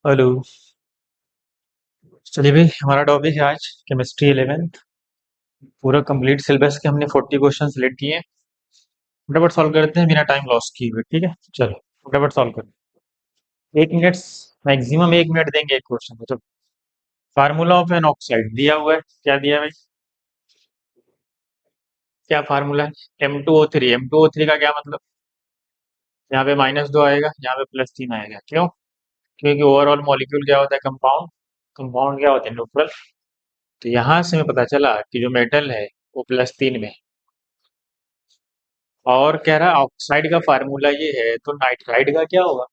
Hello. चलिए भाई, हमारा टॉपिक है आज केमिस्ट्री 11th। पूरा कंप्लीट सिलेबस के हमने 40 क्वेश्चन सिलेक्ट किए हैं। फटाफट सॉल्व करते हैं बिना टाइम लॉस किए हुए, ठीक है। चलो फटाफट सॉल्व करते हैं। 1 मिनट, मैक्सिमम 1 मिनट देंगे एक क्वेश्चन को। चलो, फार्मूला ऑफ एन ऑक्साइड दिया हुआ है। क्या दिया है भाई? क्या फार्मूला है? M2O3। M2O3 का क्या मतलब? यहाँ पे -2 आएगा, यहाँ पे +3 आएगा। क्यों? क्योंकि ओवरऑल मॉलिक्यूल क्या होता है? कंपाउंड। कंपाउंड क्या होते हैं? न्यूट्रल। तो यहाँ से हमें पता चला कि जो मेटल है वो +3 में है। और कह रहा है ऑक्साइड का फार्मूला ये है, तो नाइट्राइड का क्या होगा?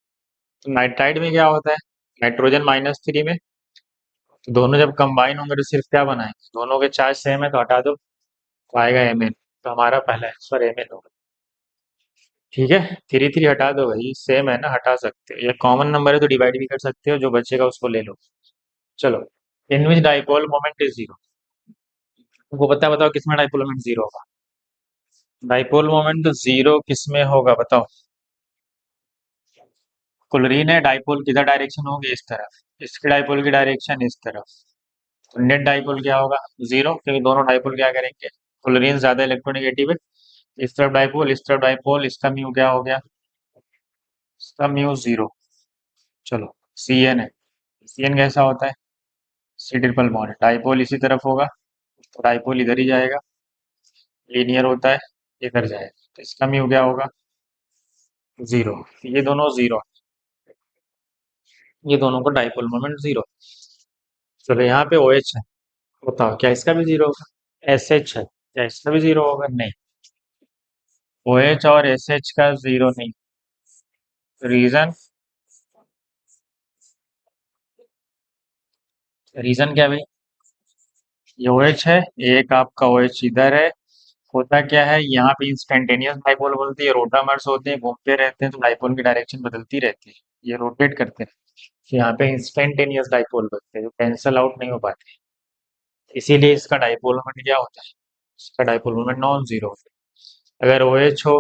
तो नाइट्राइड में क्या होता है? नाइट्रोजन -3 में। तो दोनों जब कंबाइन होंगे तो सिर्फ क्या बनाएंगे? दोनों के चार्ज सेम है तो हटा दो, तो आएगा Mn। तो हमारा पहला आंसर Mn होगा। ठीक है। 3 3 हटा दो भाई, सेम है ना, हटा सकते हो। ये कॉमन नंबर है तो डिवाइड भी कर सकते हो, जो बचेगा उसको ले लो। चलो, इन विच डाइपोल मोमेंट इज जीरो। तुमको पता है? बताओ किसमें डाइपोल मोमेंट जीरो होगा? डाइपोल मोमेंट तो जीरो किसमें होगा बताओ? क्लोरीन है, डाइपोल किधर डायरेक्शन होगी? इस तरफ। इसकी डाइपोल की डायरेक्शन इस तरफ। तो नेट डाइपोल क्या होगा? जीरो, क्योंकि दोनों डाइपोल क्या करेंगे? क्लोरीन ज्यादा इलेक्ट्रोनेगेटिव है। इस तरफ डाइपोल, इस तरफ डाइपोल, इसका म्यू क्या हो गया? इसका म्यू जीरो। चलो, सी एन है। सी एन कैसा होता है? C triple bond. डाइपोल इसी तरफ होगा तो डाइपोल इधर ही जाएगा। लीनियर होता है, इधर जाएगा। तो इसका म्यू क्या होगा? जीरो। ये दोनों जीरो, ये दोनों को डाइपोल मोमेंट जीरो। चलो, यहाँ पे ओ एच है। बताओ क्या इसका भी जीरो होगा? एस एच है, क्या इसका भी जीरो होगा? नहीं। ओ एच और एस एच का जीरो नहीं। रीजन? रीजन क्या भाई? ये ओ एच है, एक आपका ओ एच इधर है। होता क्या है, यहाँ पे इंस्टेंटेनियस डाइपोल बोलते हैं, रोटामर्स होते हैं, घूमते रहते हैं, तो डाइपोल की डायरेक्शन बदलती रहती है। ये रोटेट करते हैं। तो यहाँ पे इंस्टेंटेनियस डाइपोल बनते हैं जो कैंसल आउट नहीं हो पाते। इसीलिए इसका डाइपोल मोमेंट क्या होता है? इसका डाइपोल मोमेंट नॉन जीरो होता है। अगर ओ एच हो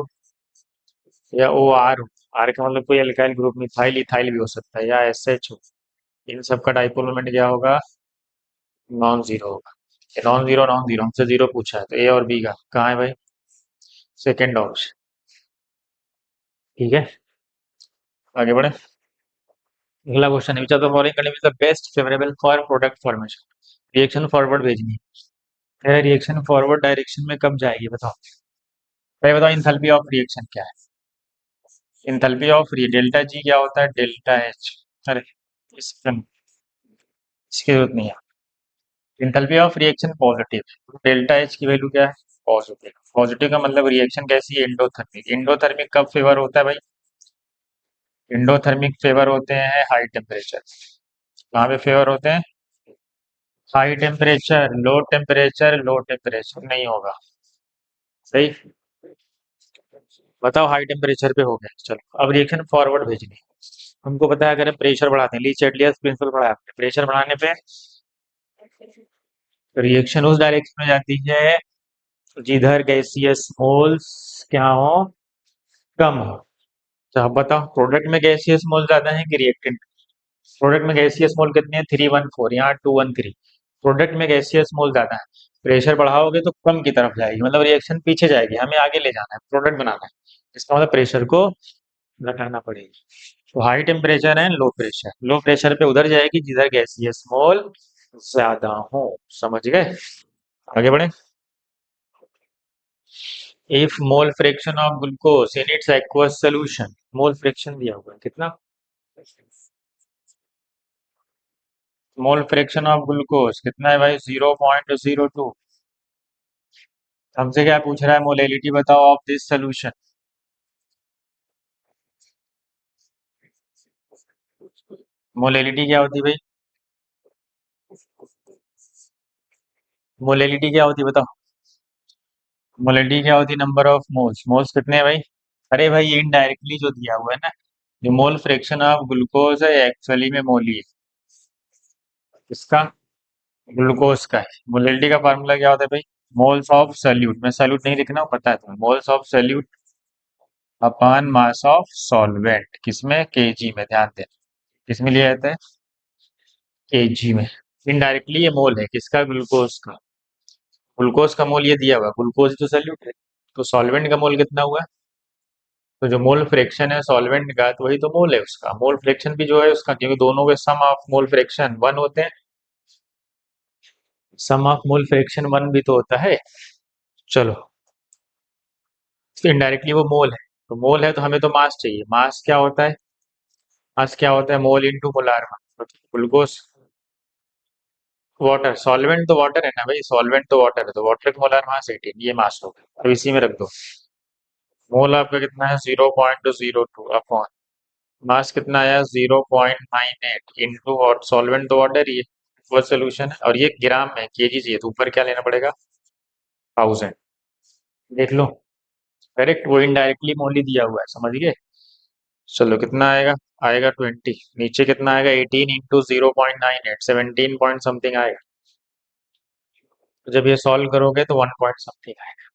या ओ आर हो, आर का मतलब कोई एल्काइल ग्रुप, मिथाइल इथाइल भी हो सकता है, या एस एच हो, इन सब का डाइपोल मोमेंट क्या होगा? नॉन जीरो होगा। नॉन जीरो, नॉन जीरो, हमसे जीरो पूछा है तो ए और बी का कहाँ है भाई? Second option. ठीक है, आगे बढ़े। अगला क्वेश्चन है, विच of the following condition is the best favourable for product formation. Reaction forward भेजनी है। रिएक्शन फॉरवर्ड डायरेक्शन में कब जाएगी बताओ? पहले बताओ इंथैल्पी ऑफ रिएक्शन क्या है? इंथैल्पी ऑफ डेल्टा जी क्या होता है? Delta H. अरे, इसकी जरूरत नहीं है। Enthalpy of reaction positive, delta H की वैल्यू क्या है? पॉजिटिव। पॉजिटिव का मतलब रिएक्शन कैसी है? एंडोथर्मिक। एंडोथर्मिक कब फेवर होता है भाई? एंडोथर्मिक फेवर होते हैं हाई टेम्परेचर। कहाँ पे फेवर होते हैं? High temperature, low temperature, low temperature नहीं होगा। सही। बताओ, हाई टेम्परेचर पे हो गया। चलो, अब रिएक्शन फॉरवर्ड भेजनी है। हमको पता है, अगर हम प्रेशर बढ़ाते हैं, ली चैटलियस प्रिंसिपल पढ़ा है आपने, प्रेशर बढ़ाने पे रिएक्शन उस डायरेक्शन में जाती है जिधर गैसियस मोल्स क्या हो? कम हो। तो अब बताओ, प्रोडक्ट में गैसियस मोल ज्यादा है कि रिएक्टेंट? प्रोडक्ट में गैसियस मोल कितने हैं? 314, यहाँ 213। प्रोडक्ट में गैसियस मोल ज्यादा है। प्रेशर बढ़ाओगे तो कम की तरफ जाएगी, मतलब रिएक्शन पीछे जाएगी, हमें आगे ले जाना है, प्रोडक्ट बनाना है। इसका मतलब प्रेशर को घटाना पड़ेगा। तो हाई टेम्परेचर है, लो प्रेशर। लो प्रेशर पे उधर जाएगी जिधर गैसियस मोल ज्यादा हो। समझ गए? आगे बढ़े। If mole fraction of glucose in its aqueous solution. Mole fraction दिया हुआ है कितना? मोल फ्रैक्शन ऑफ ग्लूकोज कितना है भाई? 0.02। हमसे क्या पूछ रहा है? मोलेलिटी बताओ ऑफ दिस सोल्यूशन। मोलेलिटी क्या होती है भाई? मोलेलिटी क्या होती है बताओ? मोलेलिटी क्या होती है? Number of moles. मोल्स कितने हैं भाई? अरे भाई, ये इनडायरेक्टली जो दिया हुआ है ना, जो मोल फ्रैक्शन ऑफ ग्लूकोज है, एक्चुअली में मोल ही है। इसका ग्लूकोज का है। मोलेलिटी का फार्मूला क्या होता है भाई? Moles of solute. मैं सल्यूट नहीं लिखना, पता है तुम्हें। Moles of solute upon mass of solvent. किसमें? केजी में। ध्यान देना, किसमें लिया जाता है? केजी में। इनडायरेक्टली ये मोल है किसका, ग्लूकोज का। ग्लूकोज का मोल ये दिया हुआ, ग्लूकोज तो सॉल्यूट है, तो सॉल्वेंट का मोल कितना हुआ। तो जो मोल फ्रैक्शन है सॉल्वेंट का, तो वही तो मोल है उसका। मोल फ्रैक्शन भी जो है उसका, क्योंकि दोनों के सम ऑफ मोल फ्रैक्शन वन होते हैं, sum of mole fraction one भी तो होता है। चलो, तो इनडायरेक्टली वो मोल है, तो मोल है तो हमें तो मास चाहिए। मास क्या होता है, मास क्या होता है, mole into molar mass. Glucose, water, solvent तो वाटर है ना भाई, सॉल्वेंट तो वाटर है, तो वाटर का मोलार मास 18, ये मास हो गया। अब इसी में रख दो। मोल आपका कितना है, 0.02 अपॉन मास कितना आया, 0.98 इंटू, और सॉल्वेंट तो वाटर ही है, वो सोल्यूशन है, और ये ग्राम में, केजी चाहिए, तो ऊपर क्या लेना पड़ेगा, 1000। देख लो, करेक्ट, वो इनडायरेक्टली मोल ही दिया हुआ है, समझ गए। चलो कितना आएगा, आएगा 20। नीचे कितना आएगा, 18 इंटू 0.98, 17 पॉइंट समथिंग आएगा। तो जब ये सॉल्व करोगे तो 1 पॉइंट समथिंग आएगा।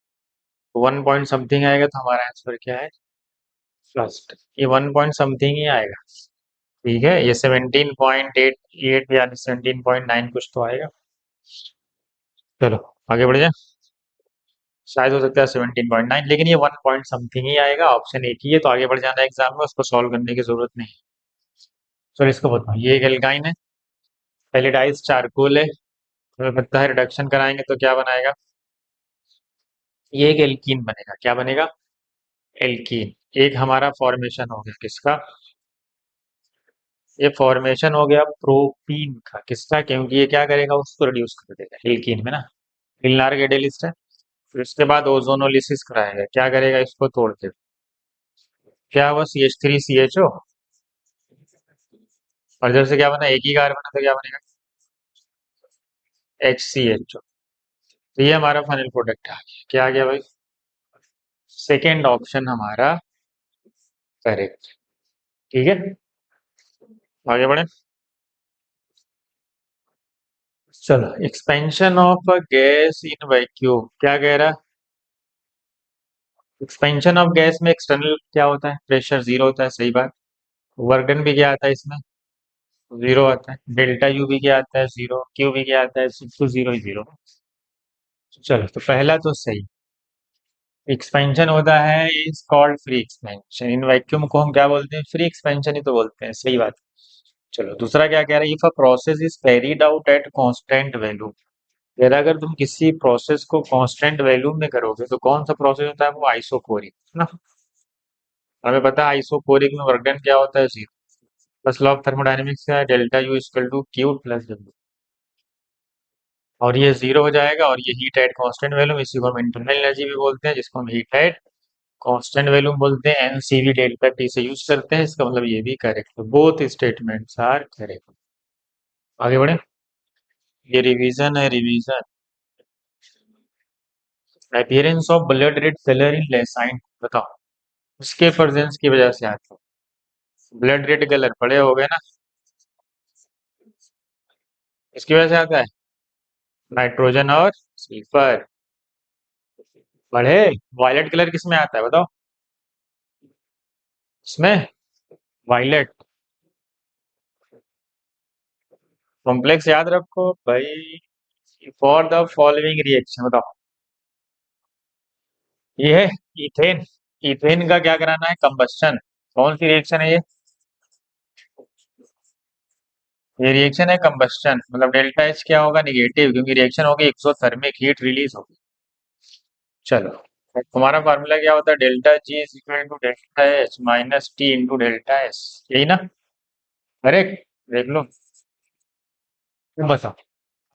तो 1 पॉइंट समथिंग आएगा, तो हमारा आंसर क्या है, फर्स्ट, ये 1 पॉइंट समथिंग ही आएगा। ठीक है, ये 17.88 या 17.9 कुछ तो आएगा। चलो आगे बढ़ जाए। शायद हो सकता है 17.9, लेकिन ये 1 पॉइंट समथिंग ही आएगा, ऑप्शन एक ही है, तो आगे बढ़ जाना एग्जाम में, उसको सॉल्व करने की जरूरत नहीं। चलो इसको बताओ, ये एक एल्काइन है, पहले डाइस चारकोल है, हमें पता है रिडक्शन कराएंगे तो क्या बनाएगा, ये एक एल्कीन बनेगा। क्या बनेगा, एल्कीन। एक हमारा फॉर्मेशन हो गया किसका, ये फॉर्मेशन हो गया प्रोपीन का, किसका, क्योंकि ये क्या करेगा, उसको रिड्यूस कर देगा एल्कीन में ना, मिलनार कैटेलिस्ट है। फिर उसके बाद ओजोनोलिसिस कराएगा, क्या करेगा, इसको तोड़ के, क्या हुआ, CH3CHO, और जब से क्या बना, एक ही कार्बन है, तो क्या बनेगा, HCHO। तो ये हमारा फाइनल प्रोडक्ट आ गया, क्या आ गया भाई, सेकेंड ऑप्शन हमारा करेक्ट। ठीक है, आगे बढ़े। चलो, expansion of a gas in vacuum, क्या कह रहा, एक्सपेंशन ऑफ गैस में एक्सटर्नल क्या होता है, प्रेशर जीरो होता है, सही बात। वर्क डन भी क्या आता है इसमें, जीरो आता है। डेल्टा यू भी क्या आता है, जीरो। क्यू भी क्या आता है, तो जीरो ही जीरो। चलो, तो पहला तो सही, एक्सपेंशन होता है is called free expansion, in vacuum को हम क्या बोलते हैं, फ्री एक्सपेंशन ही तो बोलते हैं, सही बात। चलो दूसरा क्या कह रहा है, if a process is carried out at constant value, कह रहा है अगर तुम किसी प्रोसेस को कांस्टेंट वैल्यू में करोगे तो कौन सा प्रोसेस होता है, वो आइसोकोरिक ना। हमें पता है आइसोकोरिक में वर्क डन क्या होता है, जीरो। बस लॉ ऑफ थर्मोडायनेमिक्स का delta U equal to Q plus W, और ये जीरो हो जाएगा, और ये हीट एट कांस्टेंट वैल्यू, इसी को हम इंटरनल एनर्जी भी बोलते हैं, जिसको हम हीट एट कांस्टेंट वैल्यू बोलते हैं, एनसीवी डेल्टा टी से यूज करते हैं, इसका मतलब ये भी correct, both statements are correct. आगे बढ़े, ये रिवीजन है, revision. Appearance of blood red colour in lysine, बताओ, उसके प्रेजेंस की वजह से आता है ब्लड रेड कलर, पड़े हो गए ना, इसकी वजह से आता है, नाइट्रोजन और सल्फर बढ़े। वायलेट कलर किस में आता है बताओ, इसमें वायलेट, कॉम्प्लेक्स याद रखो भाई, फॉर द फॉलोइंग रिएक्शन, बताओ, ये है इथेन। इथेन का क्या कराना है, कंबस्शन। कौन सी रिएक्शन है ये रिएक्शन है कंबस्शन, मतलब डेल्टा एच क्या होगा, निगेटिव, क्योंकि रिएक्शन होगी एक्सोथर्मिक, हीट रिलीज होगी। चलो, तुम्हारा फार्मूला क्या होता है, delta G is equal to delta H minus T into delta S, यही ना, करेक्ट। देख लो, तुम बताओ,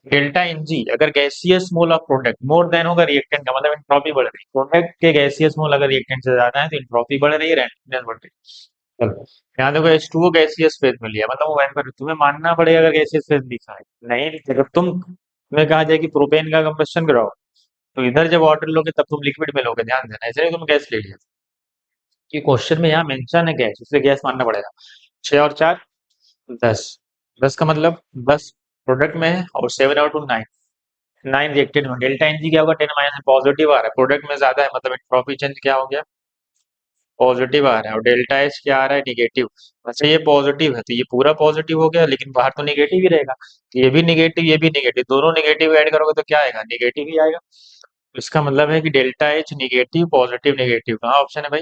डेल्टा एन जी अगर gaseous mole of product more than होगा रिएक्टेंट का, मतलब एंट्रोपी बढ़ रही है, प्रोडक्ट के गैसियस मोल अगर रिएक्टेंट से ज्यादा है तो एंट्रोपी बढ़ रही है, रेडिनेस बढ़ रही है। चलो, यहाँ देखो H2O गैसियस फेज में लिया, मतलब वो वेपर, तुम्हें मानना पड़ेगा अगर गैसियस फेज लिखा है, नहीं जब तुम्हें कहा जाए कि प्रोपेन का कंबस्शन कराओ, तो इधर जब वाटर लोगे तब तुम लिक्विड में लोगे, ध्यान देना, ऐसे नहीं तुम गैस ले लिया, कि क्वेश्चन में यहाँ मेंशन है गैस, इसलिए गैस मानना पड़ेगा। 6 और 4, 10, 10 का मतलब 10 प्रोडक्ट में है, और 7 और 2 9, 9 रिएक्टेड में, डेल्टा एनजी क्या होगा, 10 माइनस पॉजिटिव आ रहा है, प्रोडक्ट में ज्यादा है, मतलब एंट्रोपी चेंज क्या हो गया, पॉजिटिव आ रहा है और डेल्टा एच क्या आ रहा है, निगेटिव। अच्छा ये पॉजिटिव है तो ये पूरा पॉजिटिव हो गया, लेकिन बाहर तो निगेटिव ही रहेगा, तो ये भी निगेटिव ये भी निगेटिव, दोनों निगेटिव ऐड करोगे तो क्या आएगा, निगेटिव ही आएगा। तो इसका मतलब है कि delta H negative positive negative, कहाँ ऑप्शन है भाई,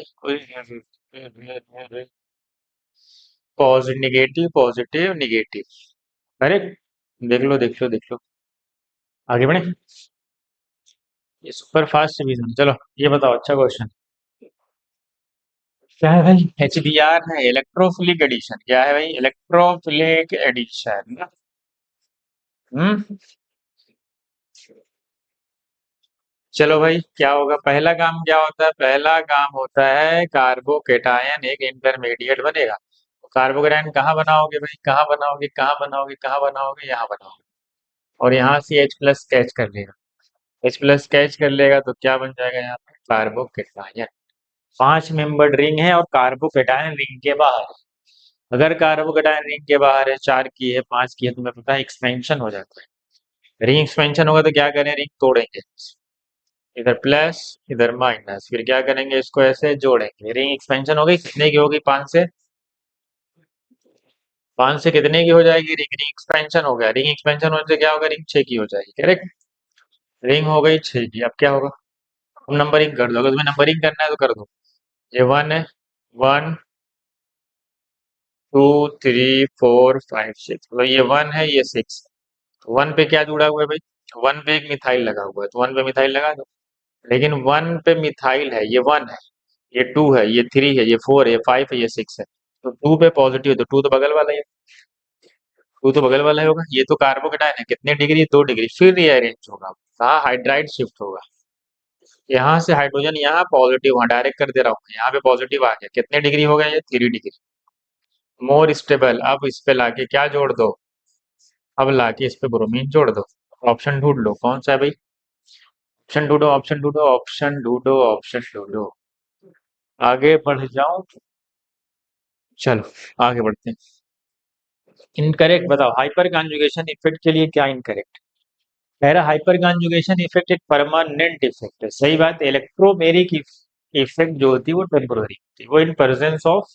positive negative positive negative, correct. देख लो आगे बढ़े। ये सुपर फास्ट रिवीजन, चलो ये बताओ, अच्छा क्वेश्चन क्या है भाई, HBr है, इलेक्ट्रोफिलिक एडिशन, क्या है भाई, इलेक्ट्रोफिलिक एडिशन। हम्म चलो भाई, क्या होगा, पहला काम क्या होता है, पहला काम होता है कार्बोकेटायन एक इंटरमीडिएट बनेगा। कार्बोकेटायन कहाँ बनाओगे भाई, कहाँ बनाओगे, कहाँ बनाओगे, कहाँ बनाओगे, यहाँ बनाओगे, और यहाँ से H प्लस कैच कर लेगा। H प्लस कैच कर लेगा तो क्या बन जाएगा यहाँ पे, कार्बोकेटायन। 5 मेंबर्ड रिंग है और कार्बोकेटायन रिंग के बाहर है। अगर कार्बोकेटायन रिंग के बाहर है, 4 की है, 5 की है, तुम्हें पता है एक्सपेंशन हो जाता है। रिंग एक्सपेंशन होगा तो क्या करें, रिंग तोड़ेंगे, इधर प्लस इधर माइनस, फिर क्या करेंगे, इसको ऐसे जोड़ेंगे, रिंग एक्सपेंशन हो गई, कितने की होगी, 5 से कितने की हो जाएगी, रिंग रिंग एक्सपेंशन हो गया, रिंग एक्सपेंशन होने से क्या होगा, रिंग 6 की हो जाएगी, करेक्ट। रिंग हो गई 6 की, अब क्या होगा, अब नंबरिंग कर दो, अगर तुम्हें नंबरिंग करना है तो कर दो। ये 1 है, 1 2 3 4 5 6, तो ये 1 है, ये 6। 1 पे क्या जुड़ा हुआ है भाई, 1 पे एक मिथाइल लगा हुआ है, तो 1 पे मिथाइल लगा दो। लेकिन 1 पे मिथाइल है, ये 1 है, ये 2 है, ये 3 है, ये 4 है, ये 5 है, ये 6 है, तो 2 पे पॉजिटिव है, तो 2 तो बगल वाला ही है, 2 तो बगल वाला ही होगा। ये तो कार्बोकेटायन है, कितने डिग्री, 2 डिग्री, फिर रीअरेंज होगा, कहाँ हाइड्राइड शिफ्ट होगा, यहाँ से हाइड्रोजन यहाँ पॉजिटिव, वहाँ डायरेक्ट कर दे रहा हूँ, यहाँ पे पॉजिटिव आ गया, कितने डिग्री हो गया, ये 3 डिग्री, मोर स्टेबल। अब इस पे लाके क्या जोड़ दो, अब लाके इस पे ब्रोमीन जोड़ दो, ऑप्शन ढूंढ लो कौन सा है भाई, ऑप्शन ढूंढो, ऑप्शन ढूंढो, ऑप्शन ढूंढो, ऑप्शन ढूंढो, आगे बढ़ जाओ, चलो आगे बढ़ते हैं। इनकरेक्ट बताओ, हाइपर कॉन्जुगेशन इफेक्ट के लिए क्या इनकरेक्ट, कह रहा हाइपर कॉन्जुगेशन इफेक्ट एक परमानेंट इफेक्ट है, सही बात। इलेक्ट्रोमेरिक इफेक्ट जो होती है वो टेम्पोररी होती है, वो इन प्रेजेंस ऑफ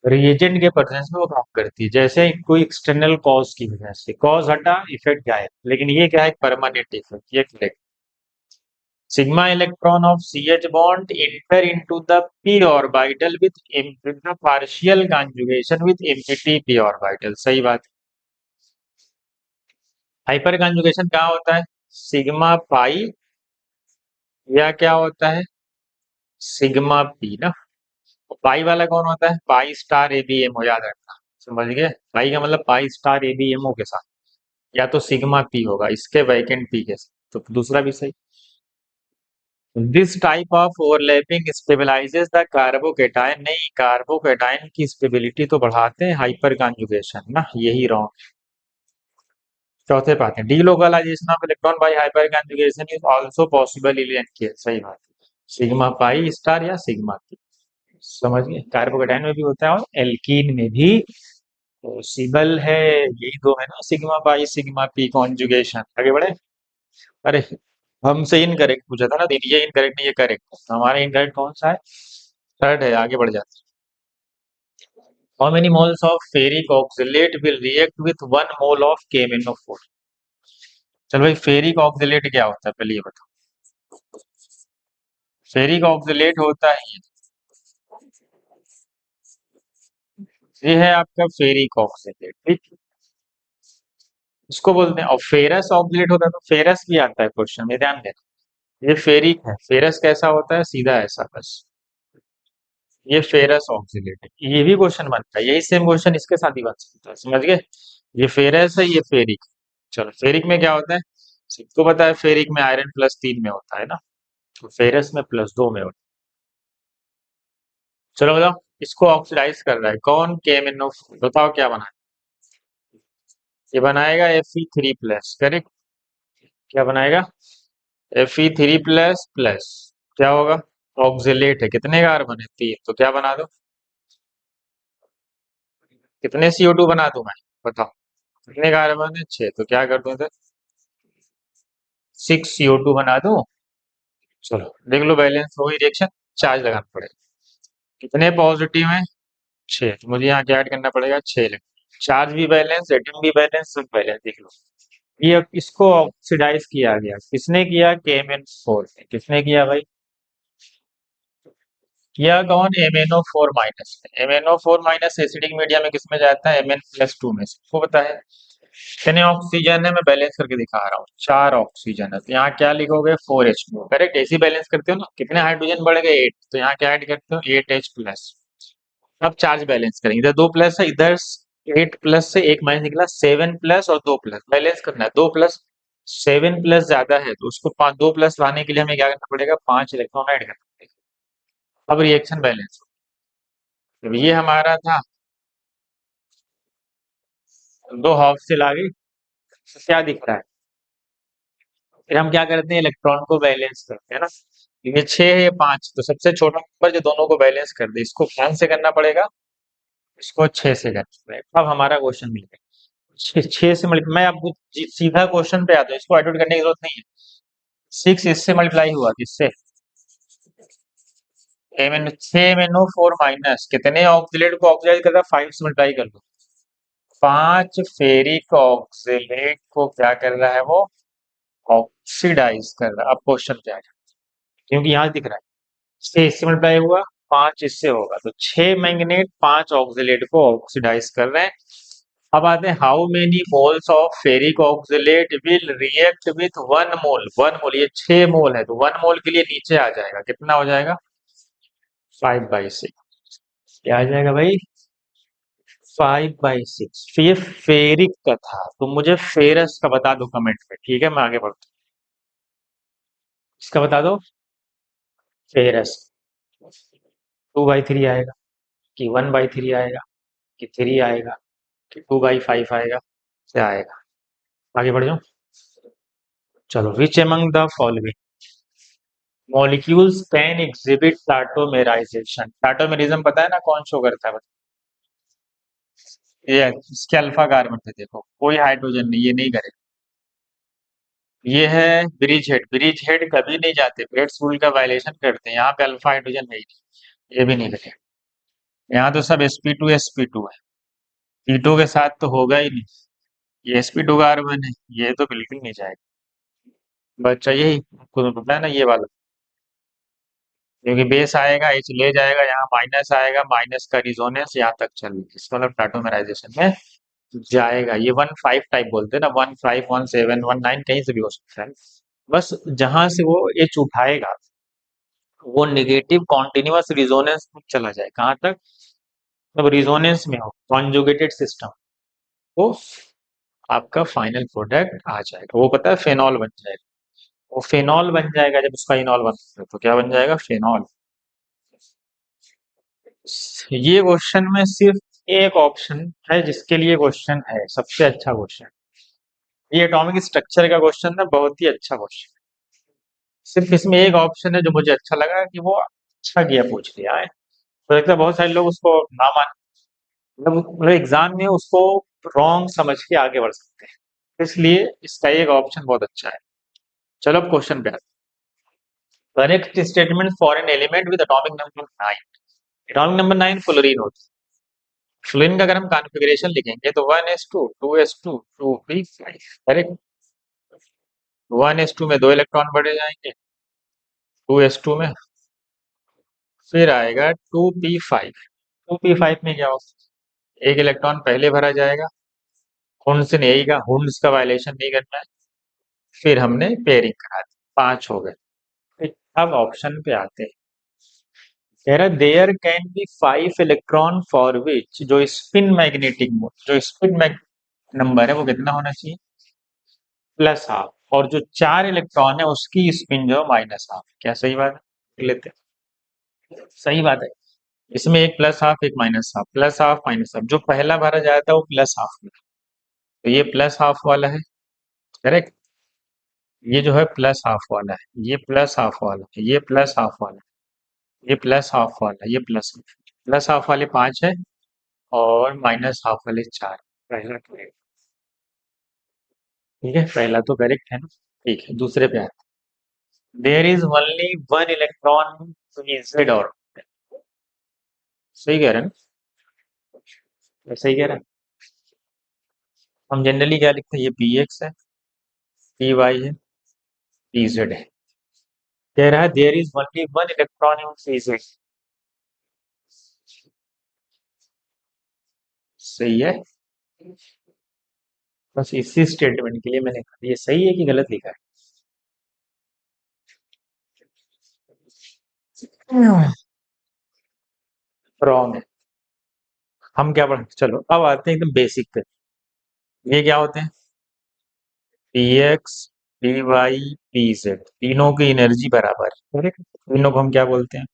रिएजेंट के प्रेजेंस में वो काम करती है, जैसे कोई एक्सटर्नल कॉज की वजह से, कॉज हटा इफेक्ट गायब, लेकिन ये क्या है, परमानेंट इफेक्ट, ये correct. Sigma electron of CH bond inter into the p orbital with the partial conjugation with empty p orbital, सही बात। हाइपर कॉन्जुगेशन कहाँ होता है, सिग्मा पाई, या क्या होता है, सिग्मा पी ना। पाई वाला कौन होता है, पाई स्टार ABMO, याद रखना, समझ गए, पाई का मतलब पाई स्टार ABMO के साथ, या तो सिग्मा पी होगा इसके वैकेंट पी के साथ, तो दूसरा भी सही। This type of overlapping stabilises the carbocation, नहीं कार्बोकेटायन की स्टेबिलिटी तो बढ़ाते हैं हाइपर कॉन्जुगेशन ना, यही रॉन्ग। चौथे पाते हैं, delocalization of electron by hyperconjugation is also possible in case, सही बात है, सिग्मा पाई स्टार या सिग्मा पी, समझ गए, कार्बोकेटायन में भी होता है और एल्कीन में भी पॉसिबल है, यही दो है ना, sigma pi sigma P conjugation. आगे बढ़े, अरे हमसे इनकरेक्ट पूछा था ना दीदी, ये इनकरेक्ट नहीं ये करेक्ट, हमारा इनकरेक्ट कौन सा है, थर्ड है, आगे बढ़ जाते हैं। How many moles of ferric oxalate will react with 1 mole of KMnO4। चलो भाई, फेरिक ऑक्सिलेट क्या होता है, पहले ये बताओ, फेरिक ऑक्सिलेट होता है ये है आपका फेरिक ऑक्सिलेट, ठीक, इसको बोलते हैं, और फेरस ऑक्सिलेट होता है, तो फेरस भी आता है क्वेश्चन में, ध्यान देना। ये फेरिक है, फेरस कैसा होता है, सीधा ऐसा बस, ये फेरस ऑक्सिलेट है, ये भी क्वेश्चन बनता है, यही सेम क्वेश्चन इसके साथ ही बन सकता है, समझ गए। ये फेरस है, ये फेरिक। चलो फेरिक में क्या होता है, सबको पता है, फेरिक में आयरन +3 में होता है ना, तो फेरस में +2 में होता है। चलो बताओ, इसको ऑक्सीडाइज कर रहा है कौन, KMnO, बताओ क्या बना, ये बनाएगा Fe3+, करेक्ट, क्या बनाएगा, Fe3++, क्या होगा, ऑक्सिलेट है, कितने कार्बन है, 3, तो क्या बना दो, कितने CO2 बना दूं मैं, बताओ, कितने कार्बन है, 6, तो क्या कर दूं इधर, 6 CO2 बना दूं। चलो देख लो, बैलेंस हो गई रिएक्शन, चार्ज लगाना पड़ेगा। कितने पॉजिटिव हैं? 6। तो मुझे यहाँ क्या ऐड करना पड़ेगा? 6 चार्ज भी बैलेंस, एटम भी बैलेंस, सब बैलेंस। देख लो, ये अब इसको ऑक्सीडाइज किया गया। किसने किया? KMnO4 ने। किसने किया भाई? किया कौन? MnO4 minus. MnO4 minus acidic media में किस में जाता है? Mn+2 में। सबको पता है। कितने ऑक्सीजन है? मैं बैलेंस करके दिखा रहा हूँ। 4 ऑक्सीजन है, तो यहाँ क्या लिखोगे? 4H2। करेक्ट। ऐसी बैलेंस करते हो ना। कितने हाइड्रोजन बढ़ गए? 8। तो यहाँ क्या ऐड करते हो? 8H+। अब चार्ज बैलेंस करेंगे। इधर 2 प्लस है, इधर 8 प्लस से 1 माइनस निकला। 7 प्लस और 2 प्लस बैलेंस करना है। 2 प्लस 7 प्लस ज्यादा है, तो उसको 2 प्लस लाने के लिए हमें क्या करना पड़ेगा? 5 इलेक्ट्रॉन ऐड करना पड़ेगा। अब रिएक्शन बैलेंस। तो ये हमारा था। दो हाफ से लागे। तो क्या दिख रहा है? फिर हम क्या करते हैं? इलेक्ट्रॉन को बैलेंस करते हैं ना। ये 6 है, ये 5, तो सबसे छोटा नंबर जो दोनों को बैलेंस कर दे, इसको 5 से करना पड़ेगा, इसको 6 से करना पड़ेगा। अब हमारा क्वेश्चन मिल गया। 6 से मल्टीप्लाई। मैं आपको सीधा क्वेश्चन पे आता हूँ, इसको एडिट करने की जरूरत नहीं है। 6 इससे मल्टीप्लाई हुआ, किससे? एम 6MnO4 माइनस कितने ऑक्सीलेट को ऑक्सीडाइज कर रहा है? 5 से मल्टीप्लाई कर लो। 5 फेरिक ऑक्सीलेट को क्या कर रहा है वो? ऑक्सीडाइज कर रहा है। अब क्वेश्चन पे आ जाए, क्योंकि यहाँ दिख रहा है 6 इससे मल्टीप्लाई हुआ, 5 इससे होगा, तो 6 मैंगनेट 5 ऑक्सीलेट को ऑक्सीडाइज कर रहे हैं। अब आते हैं, how many moles of ferric oxalate will react with 1 मोल? 1 मोल, ये 6 मोल है, तो 1 मोल के लिए नीचे आ जाएगा। कितना हो जाएगा? 5/6। क्या आ जाएगा भाई? 5/6। तो ये फेरिक का था, तो मुझे फेरस का बता दो कमेंट में। ठीक है, मैं आगे बढ़ता हूँ। इसका बता दो। फेरस 2/3 आएगा, कि 1/3 आएगा, कि 3 आएगा, कि 2/5 आएगा, क्या आएगा? आगे बढ़ जाओ। चलो, which among the following molecules can exhibit tautomerisation? Tautomerism पता है ना कौन शो करता है? ये इसके अल्फा कार्बन थे, देखो कोई हाइड्रोजन नहीं, ये नहीं करेगा। ये है ब्रिज हेड। ब्रिज हेड कभी नहीं जाते, ब्रेड्स रूल का वायलेशन करते हैं। यहाँ पे अल्फा हाइड्रोजन है ही नहीं, ये भी नहीं करेगा। यहाँ तो सब sp2 है। P2 के साथ तो होगा ही नहीं। ये sp2 कार्बन है, ये तो बिल्कुल नहीं जाएगा। बच्चा यही आपको तो पता है ना, ये वाला। क्योंकि बेस आएगा, H ले जाएगा, यहाँ माइनस आएगा, माइनस का रिजोनेंस यहाँ तक चल, इसका मतलब टाटोमेराइजेशन में जाएगा। ये 1,5 टाइप बोलते हैं ना, 1,5, 1,7, 1,9 कहीं से भी हो सकता है। बस जहां से वो एच उठाएगा, वो नेगेटिव कॉन्टिन्यूअस रिजोनेंस में चला जाए। कहाँ तक? मतलब रिजोनेंस में हो, कॉन्जुगेटेड सिस्टम, वो आपका फाइनल प्रोडक्ट आ जाएगा। वो पता है, फेनॉल बन जाएगा। वो फेनॉल बन जाएगा जब उसका इनॉल बनता है, तो क्या बन जाएगा? फेनॉल। ये क्वेश्चन में सिर्फ एक ऑप्शन है जिसके लिए क्वेश्चन है, सबसे अच्छा क्वेश्चन। ये एटॉमिक स्ट्रक्चर का क्वेश्चन है, बहुत ही अच्छा क्वेश्चन। सिर्फ इसमें एक ऑप्शन है जो मुझे अच्छा लगा, कि वो अच्छा किया पूछ लिया है। तो लगता है बहुत सारे लोग उसको ना मान, मतलब एग्जाम में उसको रॉन्ग समझ के आगे बढ़ सकते हैं। इसलिए इसका एक ऑप्शन बहुत अच्छा है। चलो अब क्वेश्चन पे आते हैं। Correct statement for an element with atomic number 9। Atomic number 9 fluorine होता है। फ्लोरीन का अगर हम कॉन्फ़िगरेशन लिखेंगे तो 1s2, 2s2, 2p5। Correct. 1s2 में 2 इलेक्ट्रॉन बढ़े जाएंगे, 2s2 में फिर आएगा 2p5। 2p5 में क्या होगा? एक इलेक्ट्रॉन पहले भरा जाएगा। हुंड्स ने यही का, हुंड्स का वायलेशन नहीं करना है। फिर हमने पेयरिंग करा दी, 5 हो गए। ठीक, अब ऑप्शन पे आते हैं। कह रहा there can be 5 electron for which, जो स्पिन मैग्नेटिक मोड, जो स्पिन नंबर है वो कितना होना चाहिए? +½ और जो 4 इलेक्ट्रॉन है उसकी स्पिन जो -½ क्या सही बात है? देख लेते हैं। सही बात है। इसमें एक +½ एक -½ +½ -½ जो पहला भरा जाता है वो +½ में, तो ये +½ वाला है। करेक्ट। ये जो है +½ वाला है, ये +½ वाला है, ये +½ वाला है, ये +½ वाला है, ये +½ वाले 5 है, और -½ वाले 4। पहला करेक्ट। ठीक है, पहला तो करेक्ट है ना। ठीक है, दूसरे पे आते हैं। There is only one electron in Z orbital. सही कह रहे हैं ना? सही कह रहे हैं। हम जनरली क्या लिखते हैं, ये पी एक्स है, पी वाई है, पी जेड है। कह रहा है there is only one electron in p z. सही है। बस इसी स्टेटमेंट के लिए मैंने कहा ये सही है कि गलत लिखा है। रॉन्ग है। हम क्या पढ़, चलो अब आते हैं एकदम बेसिक पे। ये क्या होते हैं? P x, p y, p z, तीनों की एनर्जी बराबर है, करेक्ट। तीनों को हम क्या बोलते हैं?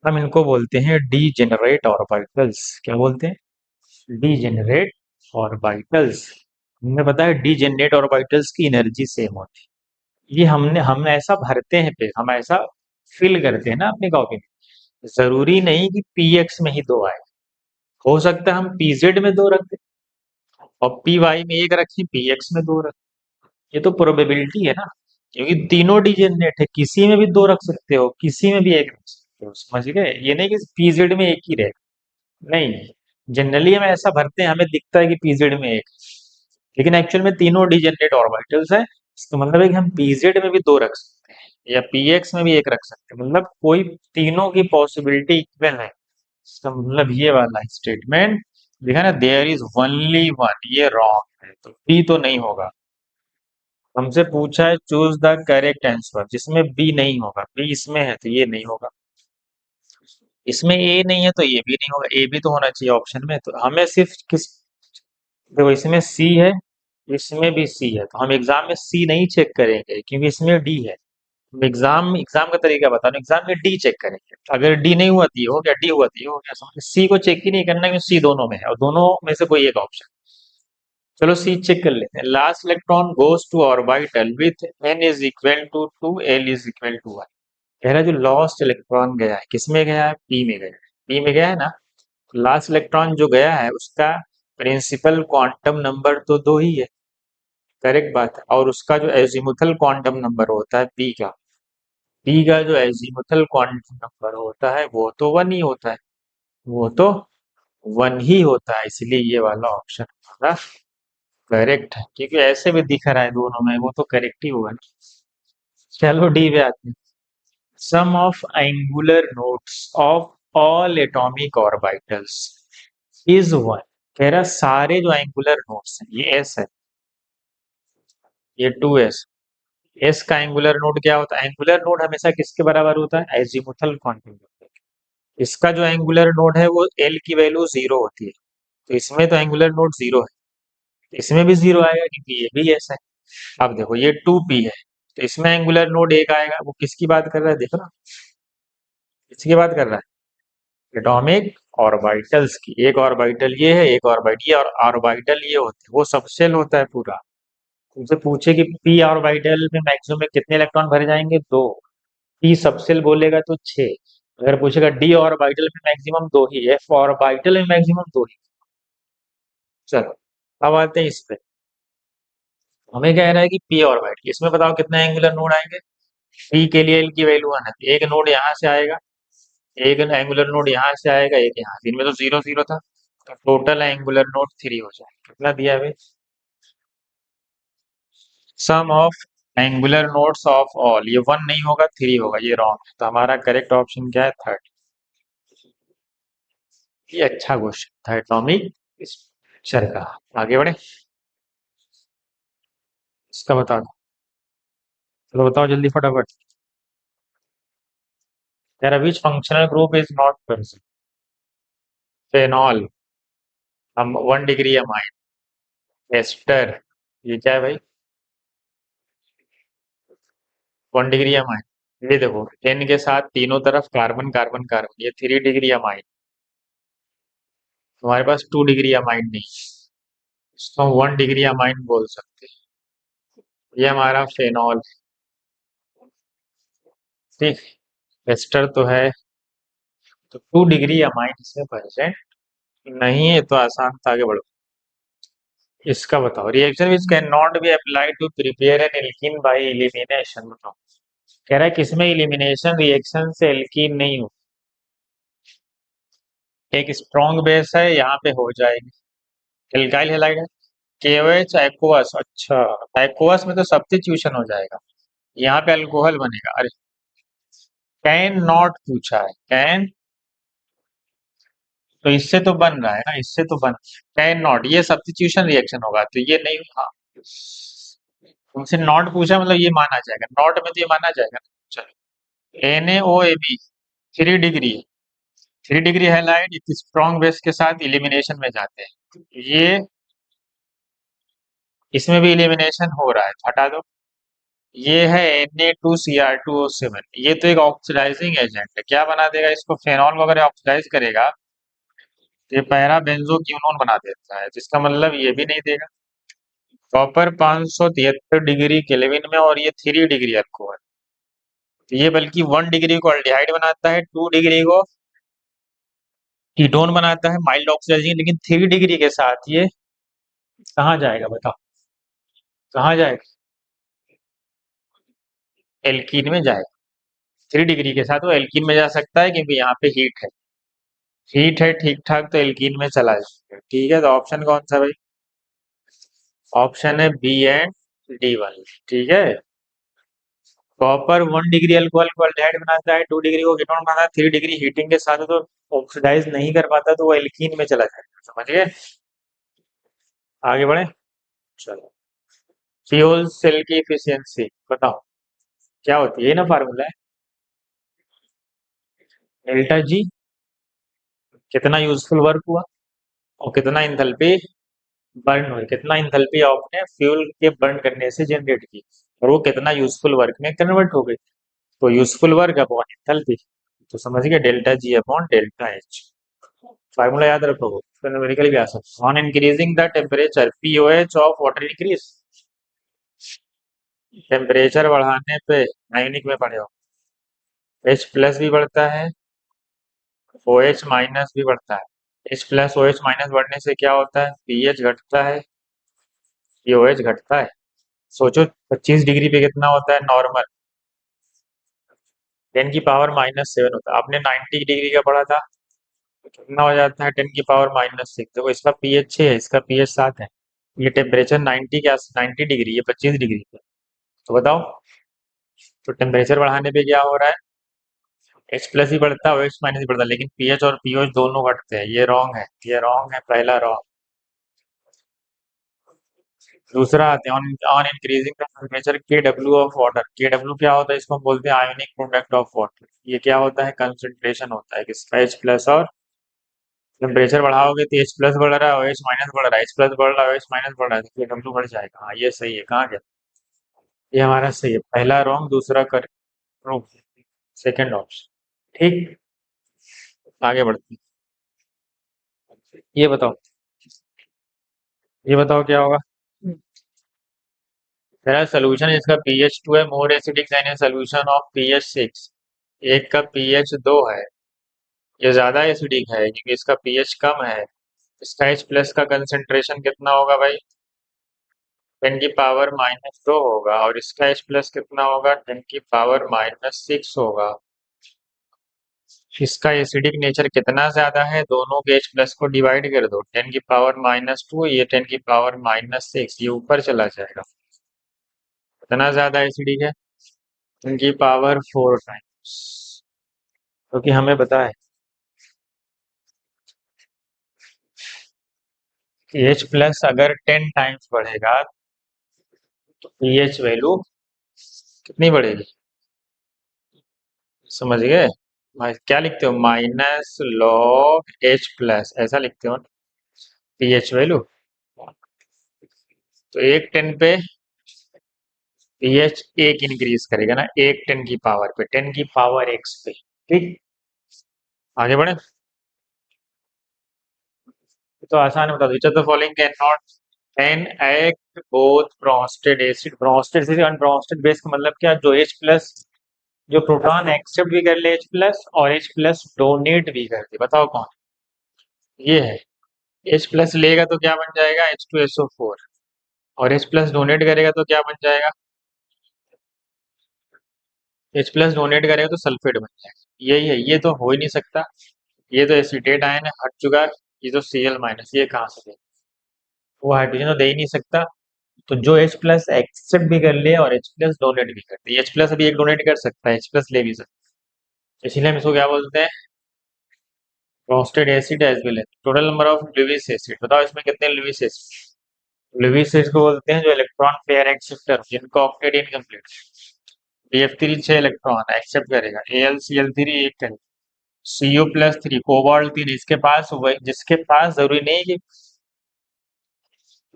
हम इनको बोलते हैं डीजेनरेट ऑर्बिटल्स। क्या बोलते हैं? Degenerate orbitals. हमें पता है डीजेनरेट ऑर्बिटल्स की एनर्जी सेम होती है। ये हम ऐसा भरते हैं पे, हम ऐसा फिल करते हैं ना अपनी कॉपी में। जरूरी नहीं कि पी एक्स में ही दो आए, हो सकता है हम पी जेड में दो रख दें और पी वाई में एक रखें, पी एक्स में दो रखें। ये तो प्रोबेबिलिटी है ना, क्योंकि तीनों डिजेनरेट है, किसी में भी दो रख सकते हो, किसी में भी एक रख सकते हो, समझ गए? ये नहीं कि पीजेड में एक ही रहेगा, नहीं। जनरली हम ऐसा भरते हैं, हमें दिखता है कि पीजेड में एक, लेकिन एक्चुअल में तीनों डिजेनरेट ऑर्बिटल्स है। इसका मतलब है कि हम पीजेड में भी दो रख सकते हैं या पीएक्स में भी एक रख सकते हैं, मतलब कोई तीनों की पॉसिबिलिटी इक्वल है। इसका मतलब ये वाला स्टेटमेंट लिखा ना, देयर इज ओनली वन, ये रॉन्ग है, तो बी तो नहीं होगा। हमसे पूछा है चूज द करेक्ट आंसर, जिसमें बी नहीं होगा, बी इसमें है तो ये नहीं होगा, इसमें ए नहीं है तो ये भी नहीं होगा, ए भी तो होना चाहिए ऑप्शन में। तो हमें सिर्फ किस, देखो इसमें सी है, इसमें भी सी है, तो हम एग्जाम में सी नहीं चेक करेंगे क्योंकि इसमें डी है। हम एग्जाम एग्जाम का तरीका बता रहा हूं, एग्जाम में डी चेक करेंगे। अगर डी नहीं हुआ तो ये हो गया, डी हुआ तो ये हो गया, समझ? सी को चेक ही नहीं करना क्योंकि सी दोनों में है और दोनों में से कोई एक ऑप्शन। चलो सी चेक कर लेते हैं। Last electron goes to orbital with n is equal to 2, l is equal to 1। कह रहा है जो लॉस्ट इलेक्ट्रॉन गया है, किसमें गया है? पी में गया है। पी में गया है ना, लास्ट इलेक्ट्रॉन जो गया है उसका प्रिंसिपल क्वांटम नंबर तो दो ही है, करेक्ट बात है। और उसका जो एजीमुथल क्वांटम नंबर होता है पी का, पी का जो एजीमुथल क्वांटम नंबर होता है वो तो वन ही होता है, वो तो वन ही होता है, इसलिए ये वाला ऑप्शन हमारा करेक्ट है, क्योंकि ऐसे भी दिख रहा है दोनों में, वो तो करेक्ट ही होगा ना। चलो डी पे आते हैं। Sum of angular nodes of all atomic orbitals is one. कह रहा सारे जो एंगुलर नोड्स हैं, ये एस है, ये टू एस। एस का एंगुलर नोड क्या होता है? एंगुलर नोड हमेशा किसके बराबर होता है? Azimuthal quantum number. इसका जो एंगुलर नोड है वो एल की वैल्यू जीरो होती है, तो इसमें तो एंगुलर नोड जीरो है, इसमें भी जीरो आएगा क्योंकि ये भी एस है। अब देखो ये टू पी है, तो इसमें एंगुलर नोड एक आएगा, वो किसकी बात कर रहा है देखो ना, किसकी बात कर रहा है? एटॉमिक ऑर्बिटल्स की। एक ऑर्बिटल ये है, एक ऑर्बिटल ये, और ऑर्बिटल ये होते हैं, वो सबशेल होता है पूरा। तुमसे पूछे कि पी ऑर्बिटल में मैक्सिमम में कितने इलेक्ट्रॉन भरे जाएंगे? दो। पी सबसेल बोलेगा तो छह। अगर पूछेगा डी ऑर्बिटल में मैक्सिमम दो ही, एफ ऑर्बिटल में मैक्सिमम दो ही। चलो अब आते हैं इस पे। हमें कह रहा है कि पी ऑर्बिटल, इसमें बताओ कितने एंगुलर नोड आएंगे? पी के लिए एल की वैल्यू वन है, एक नोड यहाँ से आएगा, एक एंगुलर नोड यहाँ से आएगा, एक यहाँ से, इनमें तो जीरो जीरो था, तो टोटल एंगुलर नोड थ्री हो जाए। कितना दिया है भाई? Sum of angular nodes of all, ये वन नहीं होगा, थ्री होगा, ये रॉन्ग है, तो हमारा करेक्ट ऑप्शन क्या है? थर्ड। ये अच्छा क्वेश्चन था एटॉमिक स्ट्रक्चर का। आगे बढ़े, इसका बता दो। चलो बताओ जल्दी फटाफट। यार विच functional group is not present? Phenol. हम 1 डिग्री अमाइन। एस्टर। ये क्या है भाई? 1 डिग्री अमाइन। ये देखो एन के साथ तीनों तरफ कार्बन कार्बन कार्बन, ये 3 डिग्री अमाइन। हमारे पास 2 डिग्री अमाइन नहीं, इसको हम 1 डिग्री अमाइन बोल सकते हैं। ये हमारा फेनॉल, ठीक। एस्टर तो है, तो 2 डिग्री अमाइन इसमें प्रेजेंट नहीं है, तो आसान था, आगे बढ़ो। इसका बताओ। Reaction which can not be applied to prepare an alkene by elimination, बताओ। कह रहा है किसमें एलिमिनेशन रिएक्शन से एल्कीन नहीं हो, एक स्ट्रॉन्ग बेस है, यहाँ पे हो जाएगी। एल्काइल हैलाइड है। केओएच एक्वस, अच्छा। एक्वस में तो सब्स्टिट्यूशन हो जाएगा, यहाँ पे अल्कोहल बनेगा। अरे, कैन नॉट पूछा है, कैन, तो इससे तो बन रहा है ना, इससे तो बन, कैन नॉट, ये सब्स्टिट्यूशन रिएक्शन होगा, तो ये नहीं। हाँ, तुमसे नॉट पूछा मतलब ये माना जाएगा, नॉट में तो ये माना जाएगा ना। चलो, NaOAb 3 डिग्री, 3 डिग्री हैलाइड एक स्ट्रॉन्ग बेस के साथ इलिमिनेशन में जाते हैं। ये इसमें भी इलिमिनेशन हो रहा है, तो हटा दो। ये है Na2Cr2O7, ये तो एक ऑक्सीडाइजिंग एजेंट है, क्या बना देगा इसको, फेनॉल वगैरह ऑक्सीडाइज करेगा, तो ये पैरा बेंजोक्विनोन बना देता है, जिसका मतलब ये भी नहीं देगा। कॉपर 573 डिग्री केल्विन में, और ये 3 डिग्री अल्कोहल, तो ये बल्कि 1 डिग्री को अल्डिहाइड बनाता है, 2 डिग्री को कीटोन बनाता है, माइल्ड ऑक्सीडाइजिंग, लेकिन 3 डिग्री के साथ ये कहाँ जाएगा बताओ, कहाँ जाएगा, एल्कीन में जाएगा। 3 डिग्री के साथ वो एल्कीन में जा सकता है, क्योंकि यहाँ पे हीट है, हीट है ठीक ठाक, तो एल्कीन में चला जाएगा। ठीक है, तो ऑप्शन कौन सा भाई, ऑप्शन है बी एंड डी वाली। ठीक है, कॉपर 1 डिग्री अल्कोहल को अल्डिहाइड बनाता है, 2 डिग्री को कीटोन बनाता है, 3 डिग्री हीटिंग के साथ तो ऑक्सीडाइज नहीं कर पाता, तो वो एल्कीन में चला जाएगा। समझ गए, आगे बढ़े। चलो, फ्यूल सेल की इफिशियंसी बताओ क्या होती है, ये ना फार्मूला है, डेल्टा जी, कितना यूजफुल वर्क हुआ और कितना इंथैल्पी बर्न हुई, कितना इंथैल्पी आपने फ्यूल के बर्न करने से जनरेट की, और वो कितना यूजफुल वर्क में कन्वर्ट हो गई, तो यूजफुल वर्क अपॉन इंथैल्पी, तो समझ गए, delta G upon delta H. Formula याद रखो, फिर न्यूमेरिकल भी आ सकता है। On increasing the temperature pOH of water increase, temperature बढ़ाने पे आयनिक में पड़े हो, एच प्लस भी बढ़ता है, ओ एच माइनस भी बढ़ता है। H plus O H minus बढ़ने से क्या होता है, पीएच घटता है, पीओएच घटता है। सोचो 25 डिग्री पे कितना होता है नॉर्मल, 10 की पावर -7 होता है, आपने 90 डिग्री का पढ़ा था, तो कितना हो जाता है, 10 की पावर -6। देखो इसका पीएच 6 है, इसका पीएच 7 है, ये टेम्परेचर 90 के 90 डिग्री, ये 25 डिग्री पे, तो बताओ, तो टेम्परेचर बढ़ाने पे क्या हो रहा है, एच प्लस ही बढ़ता है, ओ एच माइनस ही बढ़ता है, लेकिन पीएच और पीओएच दोनों घटते हैं, ये रॉन्ग है, ये रॉन्ग है, पहला रॉन्ग। दूसरा आते हैं, on on increasing the temperature के डब्ल्यू ऑफ वाटर, के डब्ल्यू क्या होता है, इसको हम बोलते हैं आयोनिक प्रोडक्ट ऑफ वाटर, ये क्या होता है, कंसंट्रेशन होता है किसका, एच प्लस, और टेम्परेचर बढ़ाओगे तो एच प्लस बढ़ रहा है, ओ एच माइनस बढ़ रहा है, एच प्लस बढ़ रहा है, ओ एच माइनस बढ़ रहा है, तो के डब्ल्यू बढ़ जाएगा। हाँ ये सही है, कहाँ गया, ये हमारा सही है, पहला रॉन्ग, दूसरा कर प्रूफ, सेकेंड ऑप्शन। ठीक, आगे बढ़ते हैं, ये बताओ क्या होगा, मेरा सोल्यूशन इसका pH 2 है, more acidic then a solution of pH 6, एक का pH 2 है, ये ज्यादा एसिडिक है क्योंकि इसका pH कम है, इसका H प्लस का कंसंट्रेशन कितना होगा भाई, 10 की पावर -2 होगा, और इसका H प्लस कितना होगा, 10 की पावर -6 होगा। इसका एसिडिक नेचर कितना ज्यादा है, दोनों के H प्लस को डिवाइड कर दो, 10 की पावर -2, ये 10 की पावर -6, ये ऊपर चला जाएगा, कितना ज्यादा एसिडिक है, 10 की पावर 4 टाइम्स, क्योंकि हमें पता है कि H प्लस अगर 10 टाइम्स बढ़ेगा तो पीएच वैल्यू कितनी बढ़ेगी, समझ गए, क्या लिखते हो, -log H प्लस, ऐसा लिखते हो पीएच वैल्यू, तो एक 10 पे पीएच एक इंक्रीज करेगा ना, एक 10 की पावर पे, 10 की पावर X पे। ठीक, आगे बढ़े, तो आसान बता दो, which of the following can not can act both Bronsted acid, Bronsted acid unbronsted base का मतलब क्या, जो H प्लस, जो प्रोटॉन एक्सेप्ट भी कर ले H प्लस, और H प्लस डोनेट भी कर दे, बताओ कौन, ये है, H प्लस लेगा तो क्या बन जाएगा, H2SO4, और H प्लस डोनेट करेगा तो क्या बन जाएगा, H प्लस डोनेट करेगा तो सल्फेट बन जाएगा, यही है, ये तो हो ही नहीं सकता, ये तो एसीटेट आयन है, हट चुका है। ये तो Cl माइनस, ये कहाँ से दे? वो हाइड्रोजन तो दे ही नहीं सकता। तो जो H प्लस एक्सेप्ट भी कर ले और H प्लस डोनेट भी कर दे, H प्लस अभी एक डोनेट कर सकता है, H प्लस ले भी सकता है, इसीलिए हम इसको क्या बोलते हैं? Bronsted acid as well. Total number of Lewis acid बताओ, इसमें कितने लुईस एसिड? लुईस एसिड को बोलते हैं जो इलेक्ट्रॉन पेयर एक्सेप्टर, जिनको octet incomplete. BF3 6 electron accept करेगा, AlCl3 1 करेगा, Cu+3 कोबाल्ट 3 इसके पास, जिसके पास जरूरी नहीं कि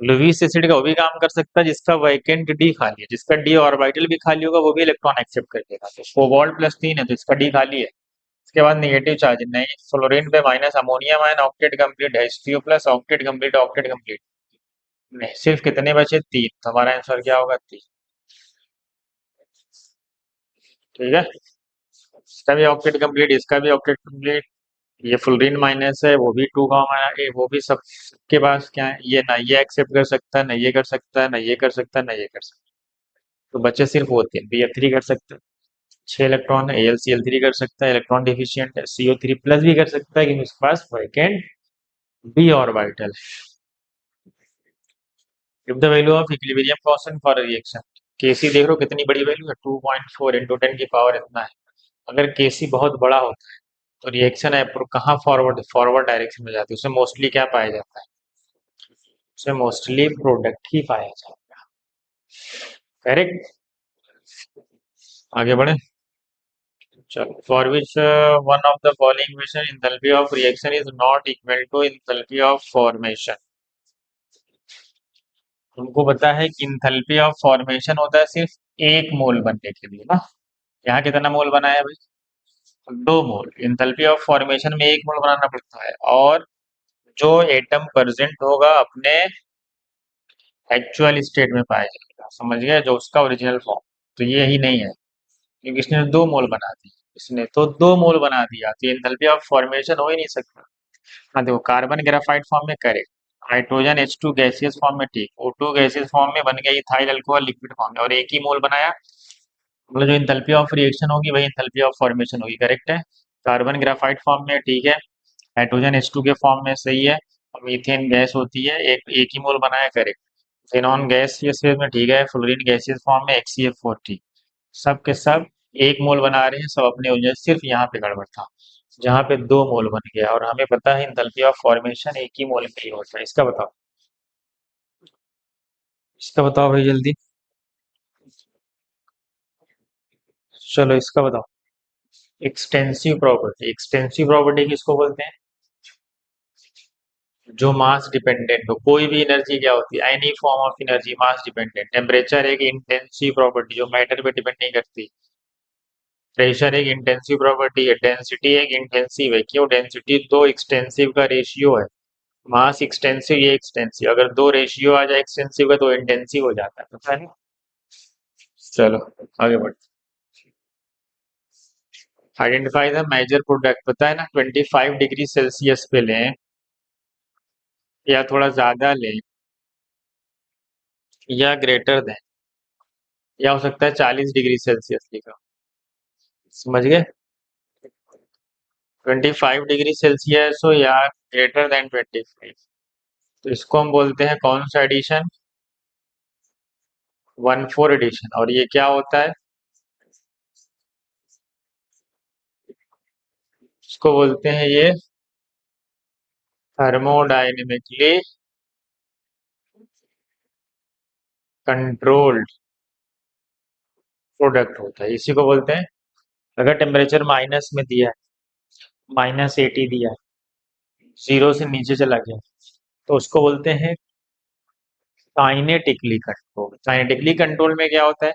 लुईस एसिड का वो भी काम कर सकता है जिसका वैकेंट डी खाली है, जिसका डी ऑर्बिटल भी खाली होगा वो भी इलेक्ट्रॉन एक्सेप्ट कर लेगा। तो कोबाल्ट +3 है तो इसका डी खाली है। इसके बाद नेगेटिव चार्ज नहीं, फ्लोरीन पे minus, ammonium ion octet complete, H3O+ octet complete, octet complete नहीं, सिर्फ कितने बचे? 3। तो हमारा आंसर क्या होगा? 3। ठीक है, इसका भी ऑक्टेट कंप्लीट, इसका भी ऑक्टेट कंप्लीट। ये फ्लोरीन माइनस है, वो भी 2 का हमारा वो भी सबके पास क्या है? ये ना ये एक्सेप्ट कर सकता है, ना ये कर सकता है, ना ये कर सकता है, ना ये कर सकता है। तो बच्चे सिर्फ वो 3, BF3 कर सकते हैं, 6 इलेक्ट्रॉन है, AlCl3 कर सकता है, इलेक्ट्रॉन डिफिशियंट है, CO3+ भी कर सकता है, क्योंकि उसके पास vacant B orbital. Give the value of equilibrium constant for reaction. Kc देख लो कितनी बड़ी वैल्यू है, 2.4 × 10 की पावर इतना है। अगर Kc बहुत बड़ा होता है तो रिएक्शन है कहाँ फॉरवर्ड फॉरवर्ड डायरेक्शन में जाती है, उसमें मोस्टली क्या पाया जाता है? उसमें मोस्टली प्रोडक्ट ही पाया जाता है। करेक्ट। आगे बढ़े। चलो, for which one of the following equation enthalpy of reaction is not equal to enthalpy of formation. तुमको पता है कि इंथैल्पी ऑफ फॉर्मेशन होता है सिर्फ एक मोल बनने के लिए ना। यहाँ कितना मोल बनाया है भाई? 2 मोल। इंथैल्पी ऑफ फॉर्मेशन में 1 मोल बनाना पड़ता है, और जो एटम प्रेजेंट होगा अपने एक्चुअल स्टेट में पाया जाएगा, समझ गए, जो उसका ओरिजिनल फॉर्म। तो ये ही नहीं है, क्योंकि इसने 2 मोल बना दी, इसने तो 2 मोल बना दिया, तो एंथैल्पी ऑफ फॉर्मेशन हो ही नहीं सकता। हाँ देखो, कार्बन ग्रेफाइट फॉर्म में correct, hydrogen H2 gaseous form में ठीक, O2 गैसियस फॉर्म में बन गया इथाइल अल्कोहल लिक्विड फॉर्म में, और एक ही मोल बनाया। मतलब जो इंथैल्पी ऑफ रिएक्शन होगी वही इंथैल्पी ऑफ फॉर्मेशन होगी, करेक्ट है। कार्बन ग्रेफाइट फॉर्म में ठीक है, हाइड्रोजन H2 के फॉर्म में सही है, और मीथेन गैस होती है, एक ही मोल बनाया, करेक्ट। xenon गैसियस फेज में ठीक है, फ्लोरीन गैसियस फॉर्म में HCl4 ठीक। सब के सब 1 मोल बना रहे हैं, सब अपने वजह, सिर्फ यहाँ पे गड़बड़ था जहाँ पे 2 मोल बन गया, और हमें पता है इंथैल्पी ऑफ फॉर्मेशन एक ही मोल में ही होता है। इसका बताओ, इसका बताओ भाई जल्दी। चलो इसका बताओ। एक्सटेंसिव प्रॉपर्टी किसको बोलते हैं? जो मास डिपेंडेंट हो, कोई भी एनर्जी क्या होती है? Any form of energy mass dependent. Temperature एक इंटेंसिव प्रॉपर्टी जो मैटर पे डिपेंड नहीं करती। प्रेशर एक इंटेंसिव प्रॉपर्टी है, डेंसिटी एक इंटेंसिव है, क्यों? डेंसिटी दो एक्सटेंसिव का रेशियो है। मास एक्सटेंसिव, ये एक्सटेंसिव, अगर दो रेशियो आ जाए एक्सटेंसिव का तो इंटेंसिव हो जाता है, पता है ना? चलो आगे बढ़। आइडेंटिफाई द मेजर प्रोडक्ट, पता है ना? 25 डिग्री सेल्सियस पे लें या थोड़ा ज्यादा लें, या ग्रेटर दें, या हो सकता है 40 डिग्री सेल्सियस लिखा। समझ गए? 25 डिग्री सेल्सियस हो या ग्रेटर देन 25, तो इसको हम बोलते हैं कौन सा एडिशन? 1,4 एडिशन। और ये क्या होता है? इसको बोलते हैं ये थर्मोडायनेमिकली कंट्रोल्ड प्रोडक्ट होता है, इसी को बोलते हैं। अगर टेम्परेचर माइनस में दिया है, -80 दिया है, 0 से नीचे चला गया, तो उसको बोलते हैं काइनेटिकली कंट्रोल। काइनेटिकली कंट्रोल में क्या होता है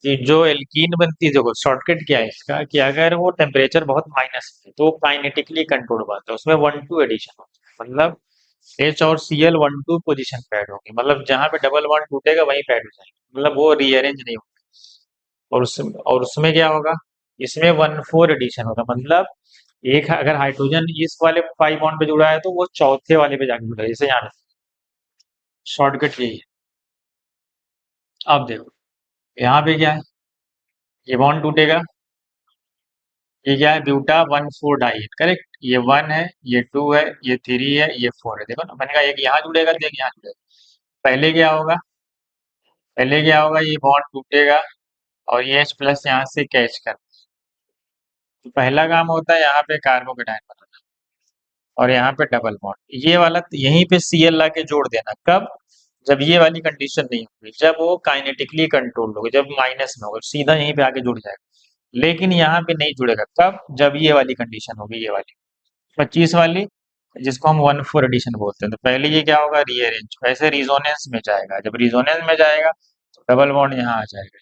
कि जो एल्कीन बनती है, देखो शॉर्टकट क्या है इसका, कि अगर वो टेम्परेचर बहुत माइनस है तो काइनेटिकली कंट्रोल बनता है, उसमें 1,2 एडिशन होता है, मतलब H और Cl 1,2 पोजीशन पे ऐड होंगे, मतलब जहां पे डबल बॉन्ड टूटेगा वहीं पे ऐड हो जाएंगे, मतलब वो रीअरेंज नहीं होगा। और उसमें क्या होगा? इसमें 1,4 एडिशन होगा, मतलब एक अगर हाइड्रोजन इस वाले पाई बॉन्ड पे जुड़ा है तो वो चौथे वाले पे जाके जुड़ा है, जैसे यहाँ शॉर्टकट यही है। अब देखो यहाँ पे क्या है, ये बॉन्ड टूटेगा, ये क्या है, ब्यूटा 1,4-डाई, करेक्ट। ये 1 है, ये 2 है, ये 3 है, ये 4 है। देखो ना, मैंने कहा एक यहाँ जुड़ेगा तो एक यहाँ जुड़ेगा। पहले क्या होगा, पहले क्या होगा, ये बॉन्ड टूटेगा और ये H प्लस यहाँ से कैच कर। तो पहला काम होता है यहाँ पे कार्बोकेटाइन बनाना और यहाँ पे डबल बॉन्ड। ये वाला यहीं पे Cl ला के जोड़ देना। कब? जब ये वाली कंडीशन नहीं होगी, जब वो काइनेटिकली कंट्रोल होगा, जब माइनस में होगा, सीधा यहीं पे आके जुड़ जाएगा। लेकिन यहाँ पे नहीं जुड़ेगा। कब? जब ये वाली कंडीशन होगी, ये वाली 25 वाली, जिसको हम 1,4 एडिशन बोलते हैं। तो पहले ये क्या होगा, रीअरेंज, वैसे रिजोनेंस में जाएगा। जब रिजोनेंस में जाएगा तो डबल बॉन्ड यहाँ आ जाएगा।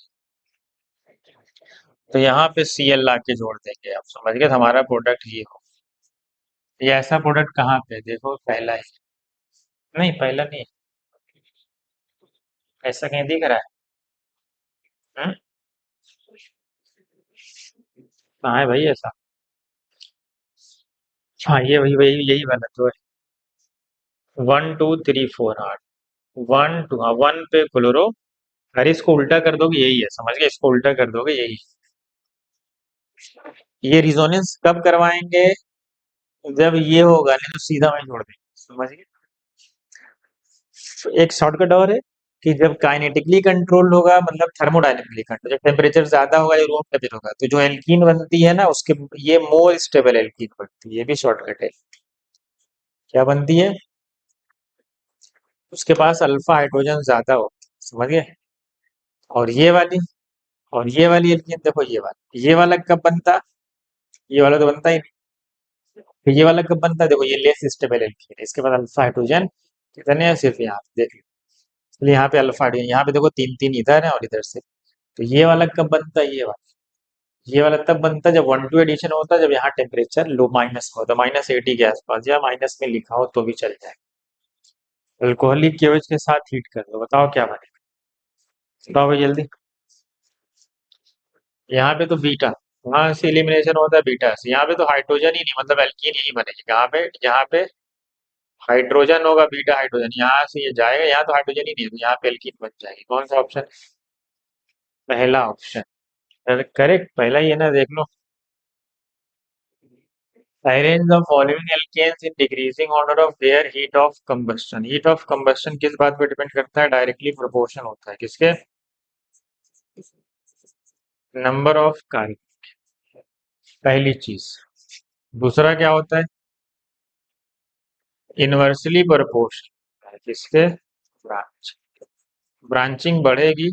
तो यहाँ पे Cl ला के जोड़ देंगे। आप समझ गए, तो हमारा प्रोडक्ट ये हो। ये ऐसा प्रोडक्ट कहाँ पे है? देखो पहला ही, नहीं पहला नहीं, ऐसा कहीं दिख रहा है? कहाँ है भाई ऐसा? हाँ, ये वही वही यही वाला तो है। 1, 2, 3, 4, 8। 1, 2, हाँ, 1 पे क्लोरो। अरे इसको उल्टा कर दोगे यही है, समझ गए, इसको उल्टा कर दोगे यही। ये रिजोनेंस कब करवाएंगे? जब ये होगा, नहीं तो सीधा वहीं जोड़ देंगे। समझ गए। तो एक शॉर्टकट और है कि जब काइनेटिकली कंट्रोल होगा, मतलब थर्मोडायनेमिकली कंट्रोल, जब टेम्परेचर ज्यादा होगा या रूम टेम्परेचर होगा, तो जो एल्कीन बनती है ना, उसके ये मोर स्टेबल एल्कीन बनती है। ये भी शॉर्टकट है। क्या बनती है? उसके पास अल्फा हाइड्रोजन ज्यादा हो। समझ गए। और ये वाली, और ये वाली एल्कीन देखो, ये वाला कब बनता? ये वाला तो बनता ही नहीं। तो ये वाला कब बनता है? देखो, ये लेस स्टेबल एल्कीन है, इसके पास अल्फा हाइड्रोजन कितने हैं? सिर्फ यहाँ पे देख लो। इसलिए यहाँ पे अल्फा हाइड्रोजन, यहाँ पे देखो तीन तीन इधर है और इधर से। तो ये वाला कब बनता है? ये वाला तब बनता है जब 1,2 एडिशन होता है, जब यहाँ टेम्परेचर लो माइनस में होता है, -80 के आसपास, या माइनस में लिखा हो तो भी चल जाएगा। अल्कोहलिक केवज के साथ हीट कर दो, बताओ क्या बनेगा? बताओ भाई जल्दी। यहाँ पे तो बीटा, वहां से एलिमिनेशन होता है बीटा से। यहाँ पे तो हाइड्रोजन ही नहीं, मतलब एल्कीन ही नहीं बनेगी। कहाँ पे? यहाँ पे हाइड्रोजन होगा, बीटा हाइड्रोजन, यहाँ से ये जाएगा, यहाँ तो हाइड्रोजन ही नहीं है, तो यहाँ पे एल्कीन बन जाएगी। कौन सा ऑप्शन? पहला ऑप्शन। करेक्ट, पहला ही है ना, देख लो। Arrange the following alkanes in decreasing order of their heat of combustion. Heat of combustion किस बात पे डिपेंड करता है? डायरेक्टली प्रोपोर्शनल होता है किसके? नंबर ऑफ कार्बन, पहली चीज। दूसरा क्या होता है? इनवर्सली प्रोपोर्शनल किसके? ब्रांच। ब्रांचिंग बढ़ेगी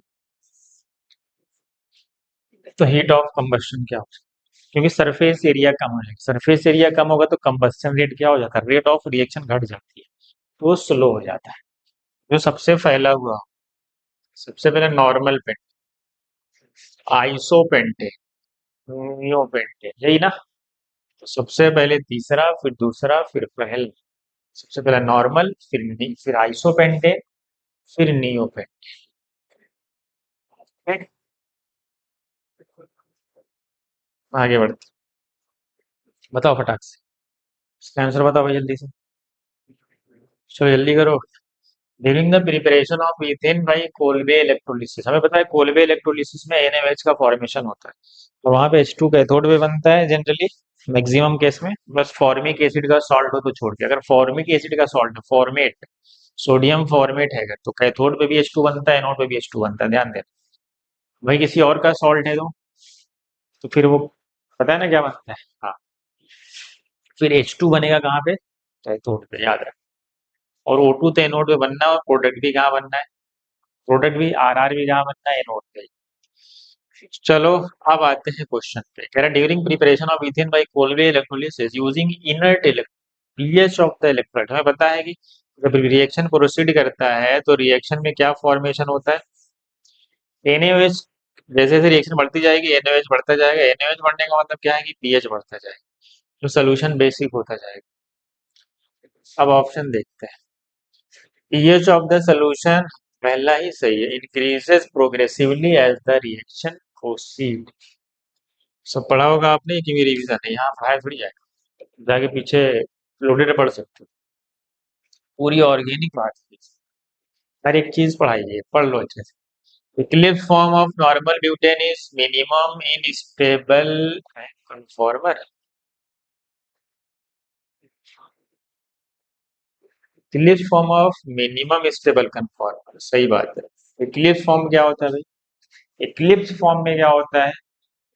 तो हीट ऑफ कंबस्शन क्या होता है? क्योंकि सरफेस एरिया कम हो जाएगा। सरफेस एरिया कम होगा तो कंबस्शन रेट क्या हो जाता है? रेट ऑफ रिएक्शन घट जाती है, तो वो स्लो हो जाता है। जो सबसे फैला हुआ, सबसे पहले नॉर्मल पेंट, आइसोपेंटेन, नियोपेंटेन, यही ना? तो सबसे पहले तीसरा, फिर दूसरा, फिर पहला। सबसे पहला नॉर्मल, फिर आइसोपेंटेन, फिर नियोपेंटेन। आगे बढ़ते, बताओ फटाक से इसका आंसर बताओ भाई जल्दी से। चलो जल्दी करो। During the preparation of ethane by Kolbe electrolysis, हमें पता है कोलबे इलेक्ट्रोलिसिस में NaOH का फॉर्मेशन होता है, तो वहां पे H2 कैथोड में बनता है जनरली, मैक्सिमम केस में। बस फॉर्मिक एसिड का सॉल्ट हो तो छोड़ के, अगर फॉर्मिक एसिड का सॉल्ट फॉर्मेट, सोडियम फॉर्मेट है अगर, तो कैथोड पे भी H2 बनता है, एनोड पे भी H2 बनता है, ध्यान देना। भाई किसी और का सॉल्ट है तो फिर वो, पता है ना क्या बनता है? हाँ, फिर H2 बनेगा कहाँ पे? कैथोड पे, याद रख। और O2 तो एनोड पे बनना है, और प्रोडक्ट भी कहाँ बनना है? प्रोडक्ट भी, RR भी कहाँ बनना है? एनोड पे। चलो, अब आते हैं क्वेश्चन पे। कह रहा during preparation of ethane by Kolbe electrolysis using inert pH of the electrolyte, हमें पता है कि जब रिएक्शन प्रोसीड करता है तो रिएक्शन में क्या फॉर्मेशन होता है? NaOH। जैसे जैसे रिएक्शन बढ़ती जाएगी NaOH बढ़ता जाएगा। NaOH बढ़ने का मतलब क्या है कि पीएच बढ़ता जाएगा, तो सोल्यूशन बेसिक होता जाएगा। अब ऑप्शन देखते हैं। पीएच ऑफ द सोल्यूशन, पहला ही सही है, increases progressively as the reaction proceed. सब पढ़ा होगा आपने कि मेरी रिवीजन है, यहाँ पढ़ाया थोड़ी जाएगा, जाके पीछे लोडेड पढ़ सकते हो। पूरी ऑर्गेनिक बात है, हर एक चीज पढ़ाई है, पढ़ लो अच्छे से। Eclipse form of normal butane is minimum in stable conformer. Eclipse form of minimum stable conformer, सही बात है। इक्लिप्स फॉर्म क्या होता है भाई? इक्लिप्स फॉर्म में क्या होता है?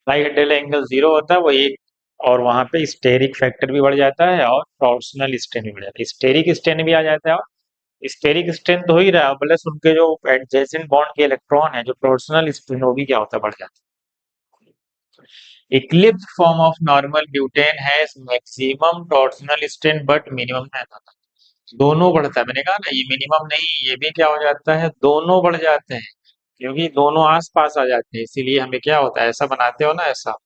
राइट हेडेड एंगल जीरो होता है वो एक, और वहां पे स्टेरिक फैक्टर भी बढ़ जाता है और टॉर्सनल स्ट्रेन भी बढ़ जाता है, स्टेरिक स्ट्रेन भी आ जाता है और स्टेरिक स्ट्रेन तो हो ही रहा है, प्लस उनके जो एडजेसेंट बॉन्ड के इलेक्ट्रॉन है, जो टॉर्सनल स्ट्रेन, वो भी क्या होता है, बढ़ जाता है। Eclipse form of normal butane has maximum torsional strain but minimum है, दोनों बढ़ता है, मैंने कहा ना, ये मिनिमम नहीं, ये भी क्या हो जाता है, दोनों बढ़ जाते हैं, क्योंकि दोनों आस पास आ जाते हैं, इसीलिए हमें क्या होता है, ऐसा बनाते हो ना, ऐसा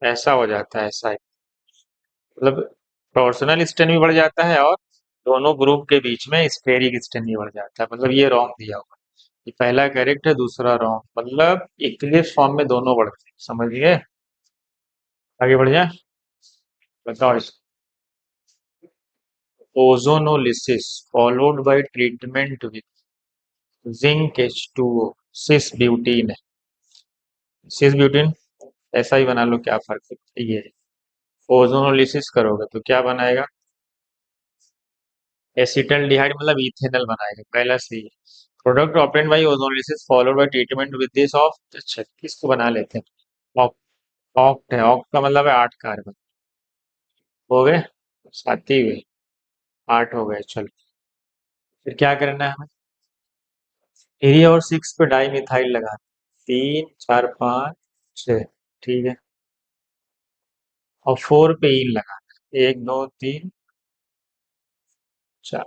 ऐसा हो जाता है, ऐसा मतलब टॉर्सनल स्ट्रेन भी बढ़ जाता है और दोनों ग्रुप के बीच में स्टेरिक स्ट्रेन भी बढ़ जाता है, मतलब ये रॉन्ग दिया हुआ है। ये पहला करेक्ट है, दूसरा रॉन्ग, मतलब इक्लिप्स फॉर्म में दोनों बढ़ते हैं, समझिए। आगे बढ़ जाए, बताओ इस। Ozonolysis followed by treatment with zinc H2O, cis butene है, सिस ब्यूटीन ऐसा ही बना लो, क्या फर्क है, ये ओजोनोलिसिस करोगे तो क्या बनाएगा, एसिटल्डिहाइड मतलब इथेनॉल बनाएगा, पहला C. Product obtained by ozonolysis followed by treatment with this of, अच्छा किसको बना लेते हैं, ऑक्ट है, ऑक्ट का मतलब है 8 कार्बन, हो गए, सात ही हुए, 8 हो गए, चलो। फिर क्या करना है हमें, 3 और 6 पे डाई मिथाइल लगा, 3 4 5 6, ठीक है, और 4 पे इन लगा, 1 2 3 4,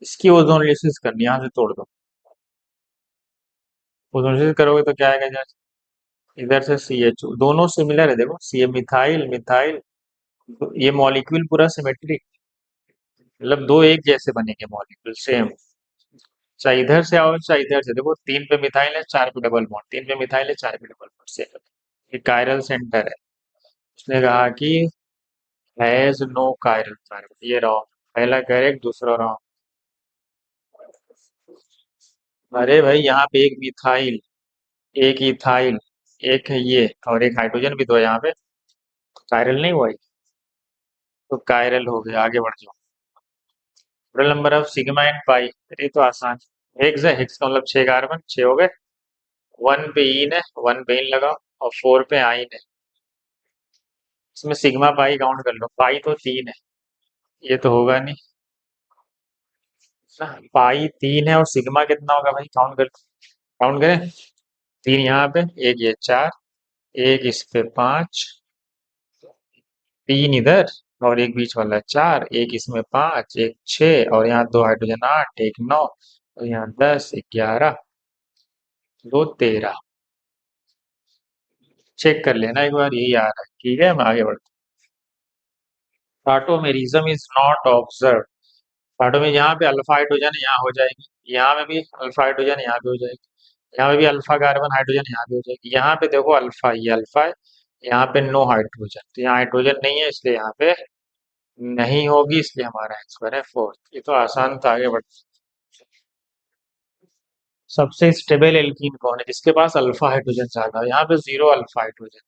इसकी ओजोनोलिसिस करनी, यहाँ से तोड़ दो, ओजोनोलिसिस करोगे तो क्या आएगा, इधर से CH, दोनों सिमिलर है, देखो सी मिथाइल मिथाइल, ये मॉलिक्यूल पूरा सिमेट्रिक, मतलब दो एक जैसे बनेंगे मॉलिक्यूल सेम, चाहे इधर से आओ चाहे इधर से, देखो 3 पे मिथाइल है, 4 पे डबल बॉन्ड, 3 पे मिथाइल है, 4 पे डबल बॉन्ड, सेम। ये कायरल सेंटर है, उसने कहा कि हैज नो कायरल कार्बन, ये रॉन्ग, पहला करेक्ट, दूसरा रॉन्ग। अरे भाई यहाँ पे एक मिथाइल, एक इथाइल, एक है ये, और एक हाइड्रोजन भी तो है यहाँ पे, कायरल नहीं हुआ ये? तो कायरल हो गया, आगे बढ़ जाओ। Total number of sigma and pi, ये तो आसान, हेक्स है, हेक्स का मतलब 6 कार्बन, 6 हो गए, 1 पे इन है, 1 पे इन लगाओ, और 4 पे आइन है, इसमें सिग्मा पाई काउंट कर लो, पाई तो 3 है, ये तो होगा नहीं ना, पाई 3 है और सिग्मा कितना होगा भाई, काउंट कर, काउंट करें, 3 यहाँ पे, एक ये 4, एक इस पे 5, 3 इधर, और एक बीच वाला 4, एक इसमें 5, एक 6, और यहाँ 2 हाइड्रोजन 8, एक 9, और यहाँ 10, 11, 2 13, चेक कर लेना एक बार, यही आ रहा है, ठीक है, हम आगे बढ़ते हैं। ऑटोमेरिज्म इज नॉट ऑब्जर्व, ऑटो में यहाँ पे अल्फा हाइड्रोजन यहाँ हो जाएगी, यहाँ में भी अल्फा हाइड्रोजन यहाँ पे हो जाएगी, यहाँ पे भी अल्फा कार्बन हाइड्रोजन यहाँ पे हो जाएगी, यहाँ पे देखो अल्फा, ये अल्फा है, यहाँ पे नो हाइड्रोजन, तो यहाँ हाइड्रोजन नहीं है, इसलिए यहाँ पे नहीं होगी, इसलिए हमारा आंसर है फोर्थ, ये तो आसान था, आगे बढ़ते हैं। सबसे स्टेबल एल्कीन कौन है, जिसके पास अल्फा हाइड्रोजन ज्यादा है, यहाँ पे 0 अल्फा हाइड्रोजन,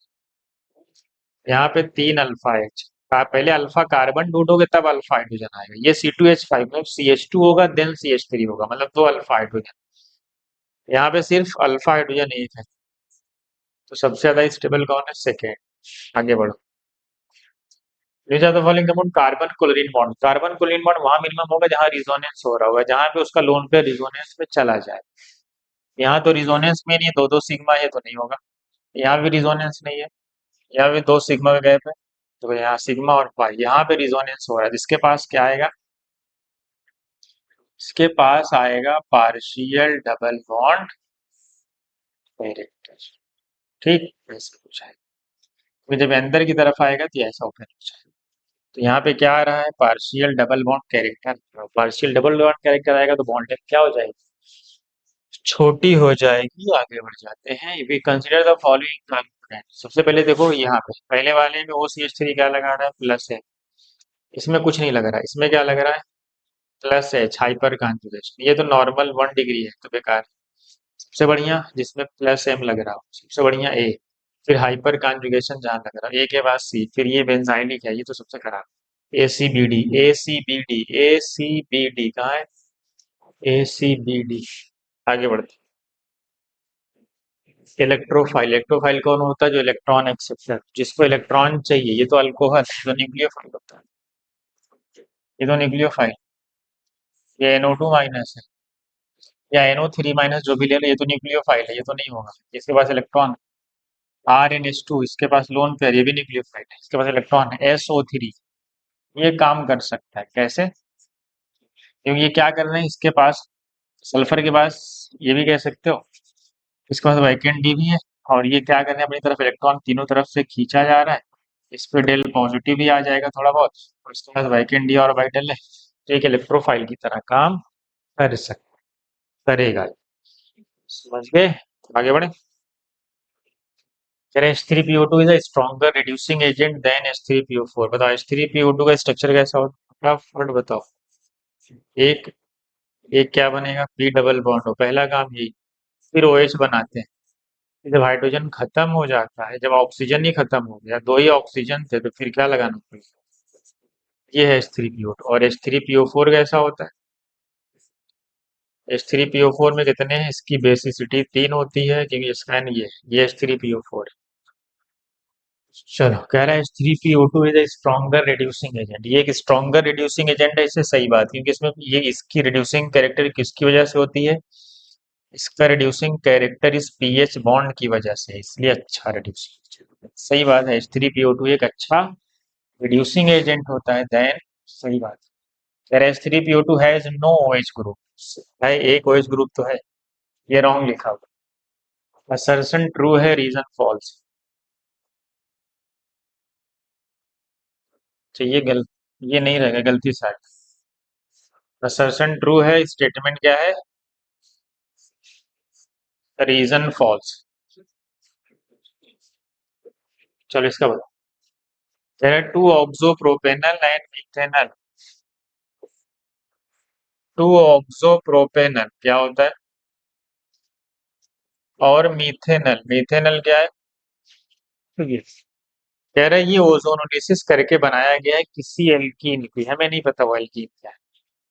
यहाँ पे 3 अल्फा एच, पहले अल्फा कार्बन ढूंढोगे तब अल्फा हाइड्रोजन आएगा, ये C2H5 में CH2 होगा, देन CH3 होगा, मतलब 2 अल्फा हाइड्रोजन, यहाँ पे सिर्फ अल्फा हाइड्रोजन एक है, तो सबसे ज्यादा स्टेबल कौन है, सेकेंड, आगे बढ़ो। नीचे the following compound carbon chlorine bond, carbon chlorine bond वहां मिनिमम होगा जहां रिजोनेंस हो रहा होगा, जहां पे उसका लोन पे रिजोनेंस में चला जाए, यहाँ तो रिजोनेंस में नहीं है, दो दो सिग्मा है, तो नहीं होगा, यहाँ भी रिजोनेंस नहीं है, यहाँ भी 2 सिग्मा के गैप है, तो यहाँ सिग्मा और पाई, यहाँ पे रिजोनेंस हो रहा है, जिसके पास क्या आएगा, इसके पास आएगा पार्शियल डबल बॉन्ड कैरेक्टर, ठीक, ऐसा कुछ है, तो जब अंदर की तरफ आएगा तो ऐसा ओपन हो जाएगा, तो यहाँ पे क्या आ रहा है, partial double bond character, partial double bond character आएगा तो बॉन्ड लेंथ क्या हो जाएगी, छोटी हो जाएगी, आगे बढ़ जाते हैं। We consider the following component, सबसे पहले देखो यहाँ पे पहले वाले में OCH3 क्या लगा रहा है, प्लस है, इसमें कुछ नहीं लग रहा है, इसमें क्या लग रहा है, प्लस एच हाइपर कॉन्जुगेशन, ये तो नॉर्मल 1 डिग्री है तो बेकार। सबसे बढ़िया जिसमें प्लस एम लग रहा हो, सबसे बढ़िया ए। फिर हाइपर कॉन्जुगेशन जहाँ लग रहा है ए के बाद सी, फिर ये बेंजाइलिक है, ये तो सबसे खराब। ए सी बी डी, ए सी बी डी, ए सी बी डी कहाँ है? ए सी बी डी। आगे बढ़ते। इलेक्ट्रोफाइल, इलेक्ट्रोफाइल कौन होता है? जो इलेक्ट्रॉन एक्सेप्टर, जिसको इलेक्ट्रॉन चाहिए। ये तो अल्कोहल है, ये तो न्यूक्लियोफाइल होता है। ये तो न्यूक्लियोफाइल। ये NO2 माइनस है या NO3 माइनस, जो भी ले लो, ये तो न्यूक्लियोफाइल है, ये तो नहीं होगा। इसके पास इलेक्ट्रॉन RnH2, इसके पास लोन पेयर, ये भी न्यूक्लियोफाइल है, इसके पास इलेक्ट्रॉन है SO3। ये काम कर सकता है कैसे? क्योंकि ये क्या कर रहे हैं, इसके पास सल्फर के पास, ये भी कह सकते हो, इसके पास वैकेंट डी भी है। और ये क्या कर रहे हैं, अपनी तरफ इलेक्ट्रॉन तीनों तरफ से खींचा जा रहा है। इस पे डेल पॉजिटिव भी आ जाएगा थोड़ा बहुत, और इसके पास वैकेंट डी और ऑर्बिटल है, तो एक इलेक्ट्रोफाइल की तरह काम कर सकता, करेगा। समझ गए? आगे बढ़े। कह रहे H3PO2 is a stronger reducing agent than H3PO4। बताओ H3PO2 का स्ट्रक्चर कैसा होता है, फटाफट बताओ। एक एक क्या बनेगा? पी डबल बॉन्ड हो, पहला काम यही। फिर OH बनाते हैं। जब हाइड्रोजन खत्म हो जाता है, जब ऑक्सीजन ही खत्म हो गया, दो ही ऑक्सीजन थे, तो फिर क्या लगाना पड़ेगा? ये है H3PO2। और H3PO4 कैसा होता है? H3PO4 में कितने हैं? इसकी बेसिसिटी 3 होती है, क्योंकि इसका ये H3PO4। चलो, कह रहा है H3PO2 is a stronger reducing agent. ये एक स्ट्रॉन्गर रिड्यूसिंग एजेंट है, इससे सही बात, क्योंकि इसमें ये इसकी रिड्यूसिंग कैरेक्टर किसकी वजह से होती है? इसका रिड्यूसिंग कैरेक्टर इस पीएच बॉन्ड की वजह से है, इसलिए अच्छा रिड्यूसिंग। सही बात है, H3PO2 एक अच्छा रिड्यूसिंग एजेंट होता है। देन सही बात है। कह रहे H3PO2 has no OH group. है, एक OH ग्रुप तो है, ये रॉन्ग लिखा हुआ। असर्शन ट्रू है, रीजन फॉल्स। तो ये नहीं रहेगा, गलती से। असर्शन ट्रू है, स्टेटमेंट क्या है? Reason false. चलो इसका बता। There are two oxo propanal and methanal. Two oxo propanal क्या होता है? और मिथेनल, मिथेनल क्या है? ये कह रहे हैं ये ओजोनोलिसिस करके बनाया गया है किसी एल्कीन की, हमें नहीं पता वो एल्कीन क्या है।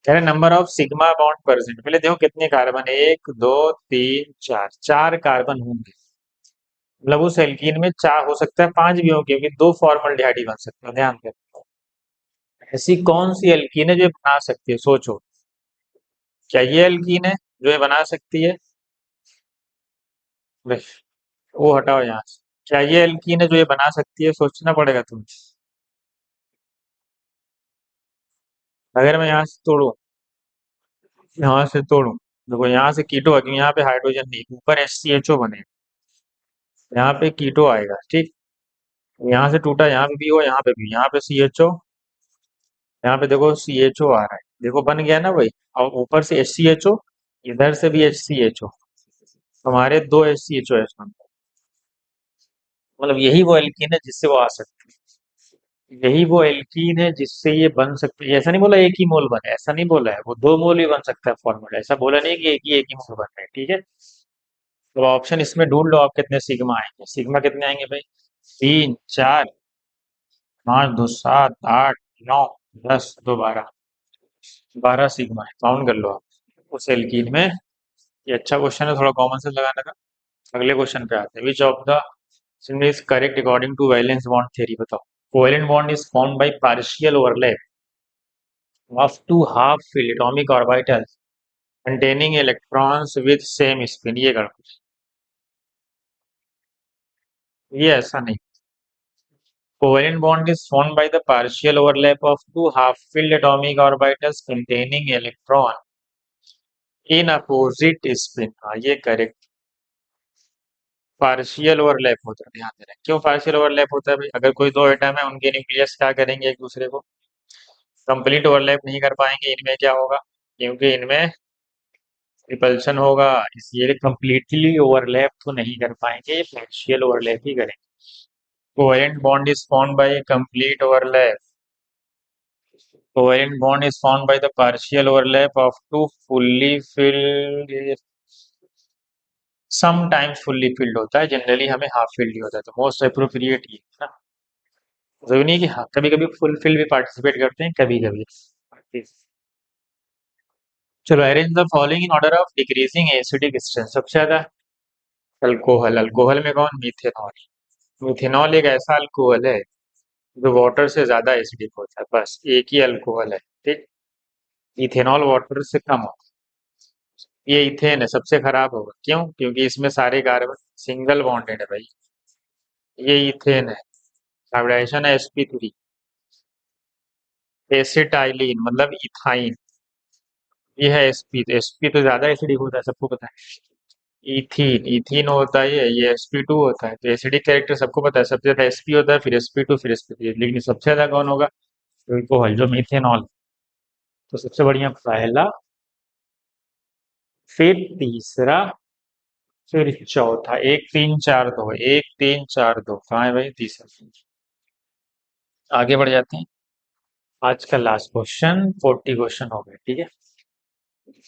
कह रहे number of sigma bond percent, पहले देखो कितने कार्बन है, 1 2 3 4, 4 कार्बन होंगे। मतलब उस एल्कीन में चार हो सकता है, 5 भी हो, क्योंकि 2 फॉर्मल्डिहाइड ही बन सकते हैं, ध्यान दें। ऐसी कौन सी एल्कीन है जो ये बना सकती है, सोचो। क्या ये एल्कीन है जो ये बना सकती है? बस, वो हटाओ यहाँ से। क्या ये एल्कीन है जो ये बना सकती है? सोचना पड़ेगा तुम्हें। अगर मैं यहाँ से तोड़ू, यहाँ से तोड़ू, देखो यहाँ से कीटो आ गई, यहाँ पे हाइड्रोजन नहीं, ऊपर HCHO बने, यहाँ पे कीटो आएगा, ठीक। यहाँ से टूटा, यहाँ पे भी हो, यहाँ पे भी, यहाँ पे CHO, यहाँ पे देखो CHO आ रहा है, देखो बन गया ना भाई। और ऊपर से HCHO, इधर से भी HCHO, हमारे 2 HCHO है इसमें। मतलब यही वो एल्कीन है जिससे वो आ सकती है, यही वो एल्कीन है जिससे ये बन सकती है। ऐसा नहीं बोला एक ही मोल बने, ऐसा नहीं बोला है, वो 2 मोल भी बन सकता है फॉर्मूला, ऐसा बोला नहीं कि एक ही मोल बन रहा है, ठीक है। तो ऑप्शन इसमें ढूंढ लो आप, कितने सिग्मा आएंगे, सिग्मा कितने आएंगे भाई? 3 4 5 2 7 8 9 10 2 12, 12 सिग्मा है, काउंट कर लो आप उस एल्कीन में। ये अच्छा क्वेश्चन है, थोड़ा कॉमन सेंस लगाने का। अगले क्वेश्चन पे आते हैं। Which of the is correct according to valence bond theory? बताओ। Covalent bond is formed by partial overlap of two half filled atomic orbitals containing electrons with same spin। ये कर, ये ऐसा नहीं। Covalent bond is formed by the partial overlap of two half-filled atomic orbitals containing electron in opposite spin। हाँ ये correct. Partial overlap होता है, ध्यान देना। क्यों पार्शियल ओवरलैप होता है भाई? अगर कोई दो एटम है, उनके न्यूक्लियस क्या करेंगे, एक दूसरे को कंप्लीट ओवरलैप नहीं कर पाएंगे। इनमें क्या होगा? क्योंकि इनमें रिपल्शन होगा, इसलिए कंप्लीटली ओवरलैप तो नहीं कर पाएंगे, ये पार्शियल ओवरलैप ही करेंगे। Covalent bond is formed by complete overlap. Covalent bond is formed by the partial overlap of two fully filled, sometimes fully filled होता है, जनरली हमें हाफ फिल्ड ही होता है, तो मोस्ट अप्रोप्रिएट ये है ना। जरूरी नहीं कि हाँ, कभी कभी फुल फिल्ड भी पार्टिसिपेट करते हैं, कभी कभी। चलो, arrange the following in order of decreasing acidic strength. सबसे ज्यादा अल्कोहल, अल्कोहल में कौन? मिथेनॉल। मिथेनॉल एक ऐसा अल्कोहल है जो वाटर से ज्यादा एसिडिक होता है, बस एक ही अल्कोहल है, ठीक। इथेनॉल वाटर से कम होता है। ये इथेन है, सबसे खराब होगा, क्यों? क्योंकि इसमें सारे कार्बन सिंगल बॉन्डेड है भाई। ये इथेन है। हाइब्रिडाइजेशन है sp3। एसिटाइलिन मतलब इथाइन, ये है sp। तो sp तो ज्यादा एसिडिक होता है, सबको पता है। इथीन, इथीन होता है ये sp2 होता है, तो एसिडिक कैरेक्टर सबको पता है, सबसे ज्यादा sp होता है, फिर sp2, फिर sp3, लेकिन सबसे ज्यादा कौन होगा? अल्कोहल, जो मीथेनॉल। तो सबसे बढ़िया पहला, फिर तीसरा, फिर चौथा। एक तीन चार दो, एक तीन चार दो, कहाँ है भाई तीसरा? आगे बढ़ जाते हैं। आज का लास्ट क्वेश्चन, 40 क्वेश्चन हो गए, ठीक है।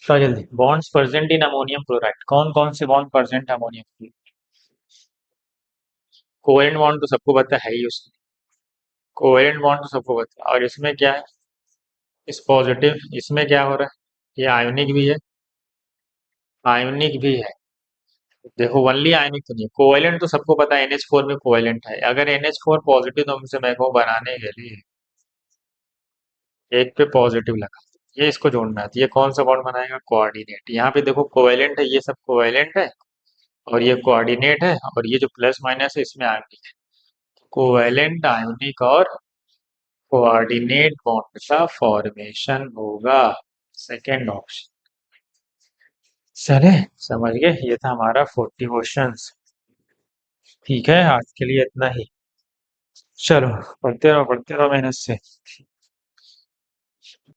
तो जल्दी, bonds present in ammonium chloride, कौन कौन से बॉन्ड प्रेजेंट है अमोनियम क्लोराइड? कोवेलेंट बॉन्ड तो सबको पता है ही उसमें। कोवेलेंट बॉन्ड तो सबको पता है, और इसमें क्या है? इस पॉजिटिव, इसमें क्या हो रहा है? ये आयोनिक भी है, आयोनिक भी है। देखो, ओनली आयनिक तो नहीं, कोवेलेंट तो सबको पता है, NH4 में कोवेलेंट है। अगर NH4 पॉजिटिव, तो हमसे मैं कहूँ बनाने के लिए एक पे पॉजिटिव लगा, ये इसको जोड़ना है, तो ये कौन सा बॉन्ड बनाएगा? कोऑर्डिनेट। यहाँ पे देखो कोवेलेंट है, ये सब कोवेलेंट है, और ये कोऑर्डिनेट है, और ये जो प्लस माइनस है इसमें आयोनिक है। कोवेलेंट, आयोनिक और कोऑर्डिनेट बॉन्ड का फॉर्मेशन होगा, सेकेंड ऑप्शन। चले, समझ गए? ये था हमारा 40 क्वेश्चंस। ठीक है, आज के लिए इतना ही। चलो, पढ़ते रहो मेहनत से।